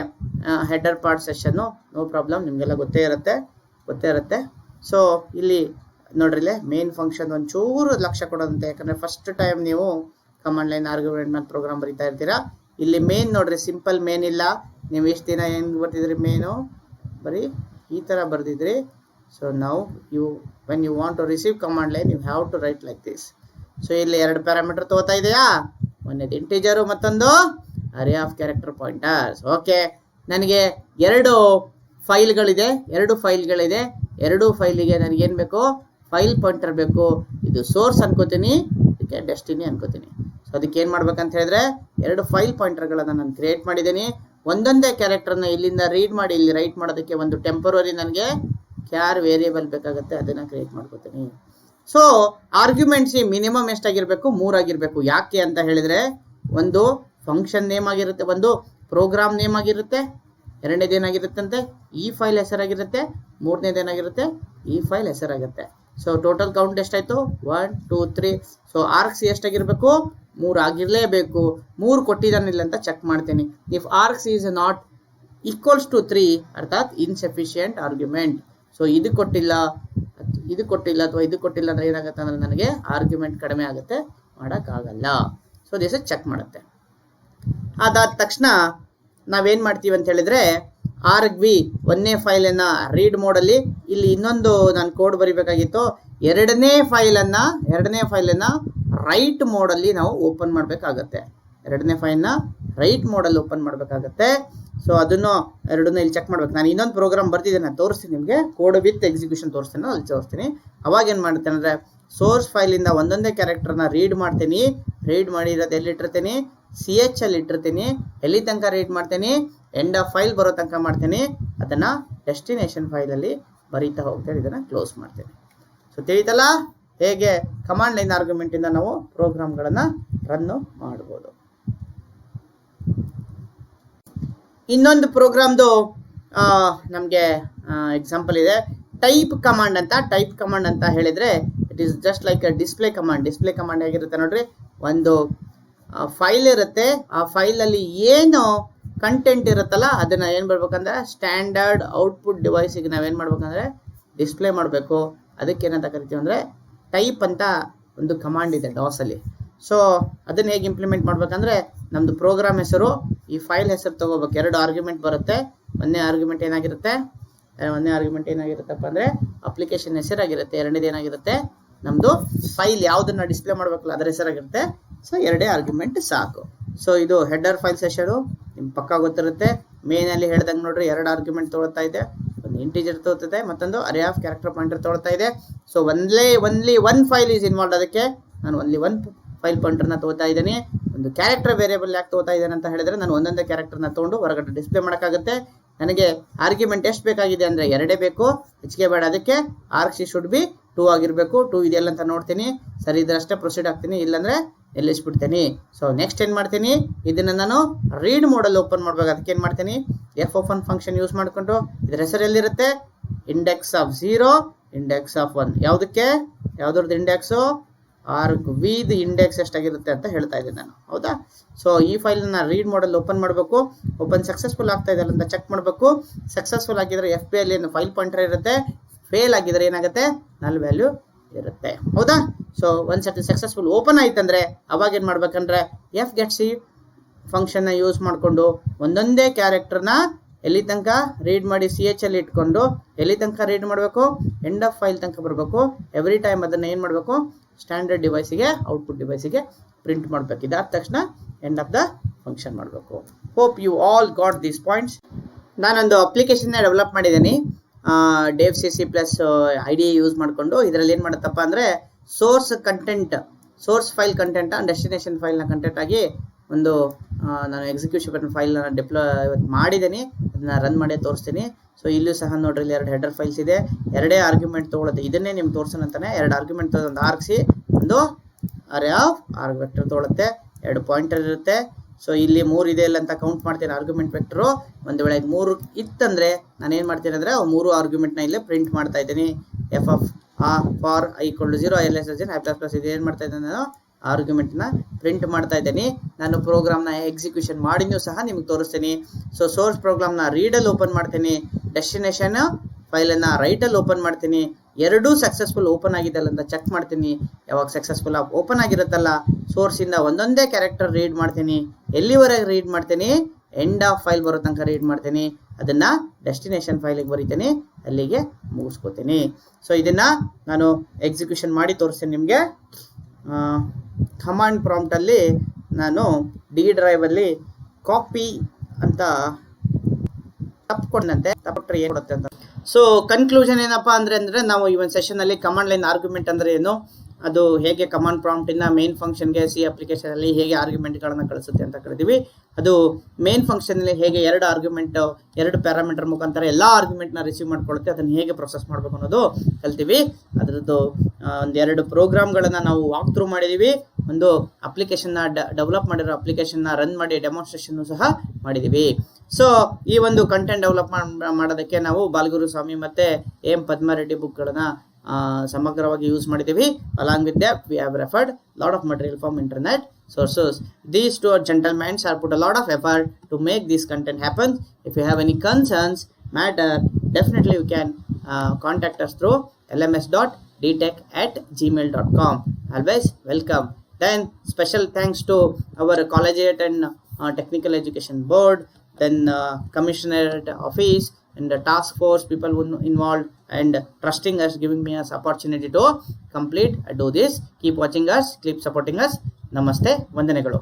header part session, no problem, ನಿಮಗೆಲ್ಲ ಗೊತ್ತೇ ಇರುತ್ತೆ. ಸೊ ಇಲ್ಲಿ ನೋಡ್ರಿಲೆ ಮೇನ್ ಫಂಕ್ಷನ್ ಒಂಚೂರು ಲಕ್ಷ್ಯ ಕೊಡೋದಂತೆ, ಯಾಕಂದರೆ ಫಸ್ಟ್ ಟೈಮ್ ನೀವು ಕಮಾಂಡ್ ಲೈನ್ ಆರ್ಗ್ಯುಮೆಂಟ್ ಮೇಲೆ ಪ್ರೋಗ್ರಾಮ್ ಬರೀತಾ ಇರ್ತೀರಾ. ಇಲ್ಲಿ ಮೇನ್ ನೋಡ್ರಿ, ಸಿಂಪಲ್ ಮೇನ್ ಇಲ್ಲ. ನೀವು ಎಷ್ಟು ದಿನ ಏನು ಬರ್ತಿದ್ರಿ ಮೇನು ಬರೀ ಈ ಥರ ಬರ್ದಿದ್ರಿ. ಸೊ ನಾವು when you want to receive command line you have to write like this. So ಇಲ್ಲಿ 2 ಪ್ಯಾರಾಮೀಟರ್ ತಗೋತಾ ಇದೆಯಾ, ಒಂದೇದು ಇಂಟಿಜರು ಮತ್ತೊಂದು array of character pointers. Okay, ನನಗೆ 2 ಫೈಲ್ಗಳಿದೆ. 2 ಫೈಲಿಗೆ ನನಗೇನು ಬೇಕು, ಫೈಲ್ ಪಾಯಿಂಟರ್ ಬೇಕು. ಇದು ಸೋರ್ಸ್ ಅನ್ಕೋತೀನಿ, ಇದಕ್ಕೆ ಡೆಸ್ಟಿನಿ ಅನ್ಕೋತೀನಿ. ಸೊ ಅದಕ್ಕೆ ಏನು ಮಾಡ್ಬೇಕಂತ ಹೇಳಿದ್ರೆ 2 ಫೈಲ್ ಪಾಯಿಂಟರ್ಗಳನ್ನು ನಾನು ಕ್ರಿಯೇಟ್ ಮಾಡಿದ್ದೀನಿ. ಒಂದೊಂದೇ ಕ್ಯಾರೆಕ್ಟರ್ನ ಇಲ್ಲಿಂದ ರೀಡ್ ಮಾಡಿ ಇಲ್ಲಿ ರೈಟ್ ಮಾಡೋದಕ್ಕೆ ಒಂದು ಟೆಂಪರರಿ ನನಗೆ ಕ್ಯಾರ್ ವೇರಿಯೇಬಲ್ ಬೇಕಾಗುತ್ತೆ, ಅದನ್ನು ಕ್ರಿಯೇಟ್ ಮಾಡ್ಕೋತೀನಿ. ಸೊ ಆರ್ಗ್ಯುಮೆಂಟ್ಸ್ ಮಿನಿಮಮ್ ಎಷ್ಟಾಗಿರಬೇಕು, 3 ಆಗಿರಬೇಕು. ಯಾಕೆ ಅಂತ ಹೇಳಿದರೆ ಒಂದು ಫಂಕ್ಷನ್ ನೇಮ್ ಆಗಿರುತ್ತೆ, ಒಂದು ಪ್ರೋಗ್ರಾಮ್ ನೇಮ್ ಆಗಿರುತ್ತೆ, ಎರಡನೇದೇನಾಗಿರುತ್ತಂತೆ ಈ ಫೈಲ್ ಹೆಸರಾಗಿರುತ್ತೆ, ಮೂರನೇದೇನಾಗಿರುತ್ತೆ ಈ ಫೈಲ್ ಹೆಸರಾಗುತ್ತೆ. ಸೊ ಟೋಟಲ್ ಕೌಂಟ್ ಎಷ್ಟಾಯಿತು, 1 2 3. So arcs ಎಷ್ಟಾಗಿರಬೇಕು, 3 ಆಗಿರಲೇಬೇಕು. 3 ಕೊಟ್ಟಿದ್ದಾನಿಲ್ಲ ಅಂತ ಚೆಕ್ ಮಾಡ್ತೀನಿ. If args is not equals to 3 ಅರ್ಥಾತ್ ಇನ್ಸಫಿಷಿಯೆಂಟ್ ಆರ್ಗ್ಯುಮೆಂಟ್. ಸೊ ಇದು ಕೊಟ್ಟಿಲ್ಲ ಅಥವಾ ಇದು ಕೊಟ್ಟಿಲ್ಲ ಅಂದರೆ ಏನಾಗುತ್ತೆ ಅಂದರೆ ನನಗೆ ಆರ್ಗ್ಯುಮೆಂಟ್ ಕಡಿಮೆ ಆಗುತ್ತೆ, ಮಾಡೋಕ್ಕಾಗಲ್ಲ. ಸೊ ದಿಸ್ ಚೆಕ್ ಮಾಡುತ್ತೆ. ಅದಾದ ತಕ್ಷಣ ನಾವೇನು ಮಾಡ್ತೀವಿ ಅಂತ ಹೇಳಿದರೆ ಆರ್ಗ್ವಿ ಒಂದನೇ ಫೈಲನ್ನು ರೀಡ್ ಮೋಡಲ್ಲಿ, ಇಲ್ಲಿ ಇನ್ನೊಂದು ನಾನು ಕೋಡ್ ಬರಿಬೇಕಾಗಿತ್ತು. ಎರಡನೇ ಫೈಲನ್ನು ರೈಟ್ ಮೋಡಲ್ಲಿ ನಾವು ಓಪನ್ ಮಾಡಬೇಕಾಗತ್ತೆ. ಎರಡನೇ ಫೈಲ್ನ ರೈಟ್ ಮೋಡಲ್ಲಿ ಓಪನ್ ಮಾಡಬೇಕಾಗತ್ತೆ. ಸೊ ಅದನ್ನು ಎರಡನ್ನೂ ಇಲ್ಲಿ ಚೆಕ್ ಮಾಡ್ಬೇಕು. ನಾನು ಇನ್ನೊಂದು ಪ್ರೋಗ್ರಾಮ್ ಬರ್ತಿದ್ದೇನೆ, ನಾನು ತೋರಿಸ್ತೀನಿ ನಿಮಗೆ, ಕೋಡ್ ವಿತ್ ಎಕ್ಸಿಕ್ಯೂಷನ್ ತೋರಿಸ್ತೀನಿ. ಅವಾಗ ಏನು ಮಾಡ್ತೇನೆ ಅಂದರೆ ಸೋರ್ಸ್ ಫೈಲಿಂದ ಒಂದೊಂದೇ ಕ್ಯಾರೆಕ್ಟರ್ನ ರೀಡ್ ಮಾಡ್ತೀನಿ. ರೀಡ್ ಮಾಡಿರೋದು ಎಲ್ಲಿಟ್ಟಿರ್ತೀನಿ, CH ಅಲ್ಲಿ ಇಟ್ಟಿರ್ತೀನಿ. ಎಲ್ಲಿ ತನಕ ರೀಡ್ ಮಾಡ್ತೀನಿ, ಎಂಡ್ ಆಫ್ ಫೈಲ್ ಬರೋ ತನಕ ಮಾಡ್ತೀನಿ. ಅದನ್ನು ಡೆಸ್ಟಿನೇಷನ್ ಫೈಲಲ್ಲಿ ಬರೀತಾ ಹೋಗ್ತೇನೆ, ಇದನ್ನು ಕ್ಲೋಸ್ ಮಾಡ್ತೀನಿ. ಸೊ ತಿಳಿತಲ್ಲ ಹೇಗೆ ಕಮಾಂಡ್ ಲೈನ್ ಆರ್ಗ್ಯುಮೆಂಟಿಂದ ನಾವು ಪ್ರೋಗ್ರಾಮ್ಗಳನ್ನು ರನ್ನು ಮಾಡ್ಬೋದು. ಇನ್ನೊಂದು ಪ್ರೋಗ್ರಾಮ್ದು ನಮಗೆ ಎಕ್ಸಾಂಪಲ್ ಇದೆ, ಟೈಪ್ ಕಮಾಂಡ್ ಅಂತ ಹೇಳಿದರೆ it is just like a display command ಹೇಗಿರುತ್ತೆ ನೋಡ್ರಿ. ಒಂದು ಫೈಲ್ ಇರುತ್ತೆ, ಆ ಫೈಲಲ್ಲಿ ಏನು ಕಂಟೆಂಟ್ ಇರುತ್ತಲ್ಲ ಅದನ್ನು ಏನು ಮಾಡ್ಬೇಕಂದ್ರೆ ಸ್ಟ್ಯಾಂಡರ್ಡ್ ಔಟ್ಪುಟ್ ಡಿವೈಸಿಗೆ ನಾವೇನು ಮಾಡ್ಬೇಕಂದ್ರೆ ಡಿಸ್ಪ್ಲೇ ಮಾಡಬೇಕು. ಅದಕ್ಕೇನಂತ ಕರಿತೀವಿ ಅಂದರೆ ಟೈಪ್ ಅಂತ ಒಂದು ಕಮಾಂಡ್ ಇದೆ ಡಾಸಲ್ಲಿ. ಸೊ ಅದನ್ನು ಹೇಗೆ ಇಂಪ್ಲಿಮೆಂಟ್ ಮಾಡ್ಬೇಕಂದ್ರೆ ನಮ್ಮದು ಪ್ರೋಗ್ರಾಮ್ ಹೆಸರು, ಈ ಫೈಲ್ ಹೆಸರು ತೊಗೋಬೇಕು. 2 ಆರ್ಗ್ಯುಮೆಂಟ್ ಬರುತ್ತೆ. ಒಂದನೇ ಆರ್ಗ್ಯುಮೆಂಟ್ ಏನಾಗಿರುತ್ತಪ್ಪ ಅಂದರೆ ಅಪ್ಲಿಕೇಶನ್ ಹೆಸರಾಗಿರುತ್ತೆ. ಎರಡನೇದು ಏನಾಗಿರುತ್ತೆ, ನಮ್ಮದು ಫೈಲ್ ಯಾವುದನ್ನು ಡಿಸ್ಪ್ಲೇ ಮಾಡಬೇಕಲ್ಲ ಅದರ ಹೆಸರಾಗಿರುತ್ತೆ. ಸೊ 2 ಆರ್ಗ್ಯುಮೆಂಟ್ ಸಾಕು. ಸೊ ಇದು ಹೆಡರ್ ಫೈಲ್ ಸೆಷನು ನಿಮ್ಗೆ ಪಕ್ಕ ಗೊತ್ತಿರುತ್ತೆ. ಮೇನಲ್ಲಿ ಹೇಳ್ದಂಗೆ ನೋಡ್ರಿ 2 ಆರ್ಗ್ಯುಮೆಂಟ್ ತೊಗೊಳ್ತಾ ಇದೆ, ಒಂದು ಇಂಟಿಜರ್ ತೊಗೊಳ್ತದೆ, ಮತ್ತೊಂದು ಅರೇ ಆಫ್ ಕ್ಯಾರೆಕ್ಟರ್ ಪಾಯಿಂಟರ್ ತೊಗೊಳ್ತಾ ಇದೆ. So only one file is involve. ಅದಕ್ಕೆ ನಾನು ಒನ್ಲಿ 1 ಫೈಲ್ ಪಾಯಿಂಟರ್ನ ತೊಗೊಳ್ತಾ ಇದ್ದೀನಿ. ಒಂದು ಕ್ಯಾರೆಕ್ಟರ್ ವೇರಿಯೇಬಲ್ ಯಾಕೆ ತೊಗೊಳ್ತಾ ಇದ್ದೇನೆ ಅಂತ ಹೇಳಿದ್ರೆ ನಾನು ಒಂದೊಂದೇ ಕ್ಯಾರೆಕ್ಟರ್ನ ತೊಗೊಂಡು ಹೊರಗಡೆ ಡಿಸ್ಪ್ಲೇ ಮಾಡೋಕ್ಕಾಗುತ್ತೆ. ನನಗೆ ಆರ್ಗ್ಯುಮೆಂಟ್ ಎಷ್ಟು ಬೇಕಾಗಿದೆ ಅಂದರೆ 2 ಬೇಕು, ಹೆಚ್ಚಿಗೆ ಬೇಡ. ಅದಕ್ಕೆ ಆರ್ಕ್ಸ್ ಶುಡ್ ಬಿ 2 ಆಗಿರಬೇಕು. 2 ಇದೆಯಲ್ಲ ಅಂತ ನೋಡ್ತೀನಿ, ಸರಿ ಇದ್ರಷ್ಟೇ ಪ್ರೊಸೀಡ್ ಆಗ್ತೀನಿ, ಇಲ್ಲಾಂದರೆ ನಿಲ್ಲಿಸ್ಬಿಡ್ತೀನಿ. ಸೊ ನೆಕ್ಸ್ಟ್ ಏನು ಮಾಡ್ತೀನಿ, ಇದನ್ನು ನಾನು ರೀಡ್ ಮೋಡಲ್ಲಿ ಓಪನ್ ಮಾಡಬೇಕು. ಅದಕ್ಕೆ ಏನು ಮಾಡ್ತೀನಿ, F1 ಫಂಕ್ಷನ್ ಯೂಸ್ ಮಾಡಿಕೊಂಡು ಇದರ ಹೆಸರು ಎಲ್ಲಿರುತ್ತೆ, ಇಂಡೆಕ್ಸ್ ಆಫ್ 0 ಇಂಡೆಕ್ಸ್ ಆಫ್ 1. ಯಾವುದ್ರದ್ದು ಇಂಡೆಕ್ಸು, ಆರ್ಗ್ವಿದು ಇಂಡೆಕ್ಸ್ ಎಷ್ಟಾಗಿರುತ್ತೆ ಅಂತ ಹೇಳ್ತಾ ಇದ್ದೀನಿ ನಾನು, ಹೌದಾ. ಸೊ ಈ ಫೈಲನ್ನು ರೀಡ್ ಮೋಡಲ್ಲಿ ಓಪನ್ ಮಾಡಬೇಕು. ಓಪನ್ ಸಕ್ಸಸ್ಫುಲ್ ಆಗ್ತಾ ಇದೆಯಲ್ಲ ಅಂತ ಚೆಕ್ ಮಾಡಬೇಕು. ಸಕ್ಸಸ್ಫುಲ್ ಆಗಿದ್ರೆ FP ಅಲ್ಲಿ ಏನು ಫೈಲ್ ಪಾಯಿಂಟರ್ ಇರುತ್ತೆ, ಫೇಲ್ ಆಗಿದ್ರೆ ಏನಾಗುತ್ತೆ, ನಲ್ ವ್ಯಾಲ್ಯೂ ಇರುತ್ತೆ, ಹೌದಾ. ಸೊ ಒಂದು ಸರ್ತಿ ಸಕ್ಸಸ್ಫುಲ್ ಓಪನ್ ಆಯ್ತಂದ್ರೆ ಅವಾಗ ಏನು ಮಾಡ್ಬೇಕಂದ್ರೆ fgetC ಫಂಕ್ಷನ್ನ ಯೂಸ್ ಮಾಡಿಕೊಂಡು ಒಂದೊಂದೇ ಕ್ಯಾರೆಕ್ಟರ್ನ ಎಲ್ಲಿ ತನಕ ರೀಡ್ ಮಾಡಿ CH ಅಲ್ಲಿ ಇಟ್ಕೊಂಡು ಎಲ್ಲಿ ತನಕ ರೀಡ್ ಮಾಡಬೇಕು, ಎಂಡ್ ಆಫ್ ಫೈಲ್ ತನಕ ಬರಬೇಕು. ಎವ್ರಿ ಟೈಮ್ ಅದನ್ನು ಏನು ಮಾಡಬೇಕು, ಸ್ಟ್ಯಾಂಡರ್ಡ್ ಡಿವೈಸಿಗೆ ಔಟ್ಪುಟ್ ಡಿವೈಸಿಗೆ ಪ್ರಿಂಟ್ ಮಾಡಬೇಕು. ಇದಾದ ತಕ್ಷಣ ಎಂಡ್ ಆಫ್ ದ ಫಂಕ್ಷನ್ ಮಾಡಬೇಕು. Hope you all got these points. ನಾನೊಂದು ಅಪ್ಲಿಕೇಶನ್ನ ಡೆವಲಪ್ ಮಾಡಿದ್ದೀನಿ, ಡೇವ್ CC+ IDE ಯೂಸ್ ಮಾಡಿಕೊಂಡು. ಇದರಲ್ಲಿ ಏನು ಮಾಡುತ್ತಪ್ಪ ಅಂದರೆ ಸೋರ್ಸ್ ಫೈಲ್ ಕಂಟೆಂಟ್ ಡೆಸ್ಟಿನೇಷನ್ ಫೈಲ್ನ ಕಂಟೆಂಟ್ ಆಗಿ ಒಂದು ನಾನು ಎಕ್ಸಿಕ್ಯೂಷನ್ ಫೈಲ್ನ ಇವತ್ತು ಮಾಡಿದ್ದೀನಿ. ಅದನ್ನ ರನ್ ಮಾಡಿ ತೋರಿಸ್ತೀನಿ. ಸೊ ಇಲ್ಲೂ ಸಹ ನೋಡ್ರಿ, ಇಲ್ಲಿ 2 ಹೆಡರ್ ಫೈಲ್ಸ್ ಇದೆ. 2 ಆರ್ಗ್ಯುಮೆಂಟ್ ತೊಗೊಳುತ್ತೆ. ಇದನ್ನೇ ನಿಮ್ಗೆ ತೋರಿಸೋಣ ಅಂತಾನೆ 2 ಆರ್ಗ್ಯುಮೆಂಟ್ ಒಂದು ಆರ್ಗ್ಸಿ ಒಂದು ಅರೇ ಆಫ್ ಆರ್ಗ್ ವೆಕ್ಟರ್ ತೊಗೊಳುತ್ತೆ. 2 ಪಾಯಿಂಟರ್ ಇರುತ್ತೆ. ಸೊ ಇಲ್ಲಿ 3 ಇದೆ ಇಲ್ಲ ಅಂತ ಕೌಂಟ್ ಮಾಡ್ತೀನಿ ಆರ್ಗ್ಯುಮೆಂಟ್ ವೆಕ್ಟರು. ಒಂದು ವೇಳೆ 3 ಇತ್ತಂದರೆ ನಾನು ಏನು ಮಾಡ್ತೀನಿ ಅಂದರೆ 3 ಆರ್ಗ್ಯುಮೆಂಟ್ನ ಇಲ್ಲೇ ಪ್ರಿಂಟ್ ಮಾಡ್ತಾ ಇದ್ದೀನಿ. F of for i equal to 0 i less than i plus plus ಇದು ಏನು ಮಾಡ್ತಾ ಇದ್ದೀನಿ ನಾನು ಆರ್ಗ್ಯುಮೆಂಟ್ನ ಪ್ರಿಂಟ್ ಮಾಡ್ತಾ ಇದ್ದೀನಿ. ನಾನು ಪ್ರೋಗ್ರಾಮ್ನ ಎಕ್ಸಿಕ್ಯೂಷನ್ ಮಾಡಿನೂ ಸಹ ನಿಮಗೆ ತೋರಿಸ್ತೀನಿ. ಸೊ ಸೋರ್ಸ್ ಪ್ರೋಗ್ರಾಮ್ನ ರೀಡಲ್ಲಿ ಓಪನ್ ಮಾಡ್ತೀನಿ, ಡೆಸ್ಟಿನೇಷನ್ ಫೈಲನ್ನು ರೈಟಲ್ಲಿ ಓಪನ್ ಮಾಡ್ತೀನಿ. ಎರಡೂ ಸಕ್ಸಸ್ಫುಲ್ ಓಪನ್ ಆಗಿದೆಲ್ಲ ಅಂತ ಚೆಕ್ ಮಾಡ್ತೀನಿ. ಯಾವಾಗ ಸಕ್ಸಸ್ಫುಲ್ ಓಪನ್ ಆಗಿರುತ್ತಲ್ಲ ಸೋರ್ಸಿಂದ ಒಂದೊಂದೇ ಕ್ಯಾರೆಕ್ಟರ್ ರೀಡ್ ಮಾಡ್ತೀನಿ. ಎಲ್ಲಿವರೆಗೆ ರೀಡ್ ಮಾಡ್ತೀನಿ? ಎಂಡ್ ಆಫ್ ಫೈಲ್ ಬರೋ ತನಕ ರೀಡ್ ಮಾಡ್ತೀನಿ. ಅದನ್ನು ಡೆಸ್ಟಿನೇಷನ್ ಫೈಲಿಗೆ ಬರೀತೀನಿ, ಅಲ್ಲಿಗೆ ಮುಗಿಸ್ಕೋತೀನಿ. ಸೊ ಇದನ್ನು ನಾನು ಎಕ್ಸಿಕ್ಯೂಷನ್ ಮಾಡಿ ತೋರಿಸ್ತೀನಿ ನಿಮಗೆ. ಕಮಾಂಡ್ ಪ್ರಾಂಪ್ಟಲ್ಲಿ ನಾನು ಡಿ ಡ್ರೈವಲ್ಲಿ ಕಾಪಿ ಅಂತ ತಪ್ಪಟ್ರೆ ಏನು ಕೊಡುತ್ತೆ ಅಂತ. ಸೊ ಕನ್ಕ್ಲೂಷನ್ ಏನಪ್ಪ ಅಂದರೆ ನಾವು ಈ ಒಂದು ಸೆಷನಲ್ಲಿ ಕಮಾಂಡ್ ಲೈನ್ ಆರ್ಗ್ಯುಮೆಂಟ್ ಅಂದರೆ ಏನು, ಅದು ಹೇಗೆ ಕಮಾಂಡ್ ಪ್ರಾಂಪ್ಟಿಂದ ಮೇನ್ ಫಂಕ್ಷನ್ಗೆ ಸಿ ಅಪ್ಲಿಕೇಶನಲ್ಲಿ ಹೇಗೆ ಆರ್ಗ್ಯುಮೆಂಟ್ಗಳನ್ನು ಕಳಿಸುತ್ತೆ ಅಂತ ಕರಿತೀವಿ. ಅದು ಮೇನ್ ಫಂಕ್ಷನಲ್ಲಿ ಹೇಗೆ 2 ಆರ್ಗ್ಯುಮೆಂಟ್ 2 ಪ್ಯಾರಾಮೀಟರ್ ಮುಖಾಂತರ ಎಲ್ಲ ಆರ್ಗ್ಯುಮೆಂಟ್ನ ರಿಸೀವ್ ಮಾಡ್ಕೊಳ್ಳುತ್ತೆ, ಅದನ್ನು ಹೇಗೆ ಪ್ರೊಸೆಸ್ ಮಾಡಬೇಕು ಅನ್ನೋದು ಕಲ್ತೀವಿ. ಅದರದ್ದು 1-2 ಪ್ರೋಗ್ರಾಮ್ಗಳನ್ನು ನಾವು ವಾಕ್ ಥ್ರೂ ಮಾಡಿದ್ದೀವಿ. ಒಂದು ಅಪ್ಲಿಕೇಶನ್ನ ಡೆವಲಪ್ ಮಾಡಿರೋ ಅಪ್ಲಿಕೇಶನ್ನ ರನ್ ಮಾಡಿ ಡೆಮಾನ್ಸ್ಟ್ರೇಷನ್ನು ಸಹ ಮಾಡಿದ್ದೀವಿ. ಸೊ ಈ ಒಂದು ಕಂಟೆಂಟ್ ಡೆವಲಪ್ ಮಾಡೋದಕ್ಕೆ ನಾವು ಬಾಲಗುರು ಸ್ವಾಮಿ ಮತ್ತು ಎಂ ಪದ್ಮಾರೆಡ್ಡಿ ಬುಕ್ಗಳನ್ನು ಸಮಗ್ರವಾಗಿ ಯೂಸ್ ಮಾಡಿದ್ದೀವಿ. Along with that we have referred lot of material from internet sources. These 2 gentlemen have put a lot of effort to make this content happen. If you have any concerns matter, definitely you can contact us through lms.dtech@gmail.com. always welcome. Then special thanks to our collegiate and technical education board, then commissionerate office and the task force people who involved and trusting us, giving me us opportunity to complete do this. Keep watching us, keep supporting us. ನಮಸ್ತೆ, ವಂದನೆಗಳು.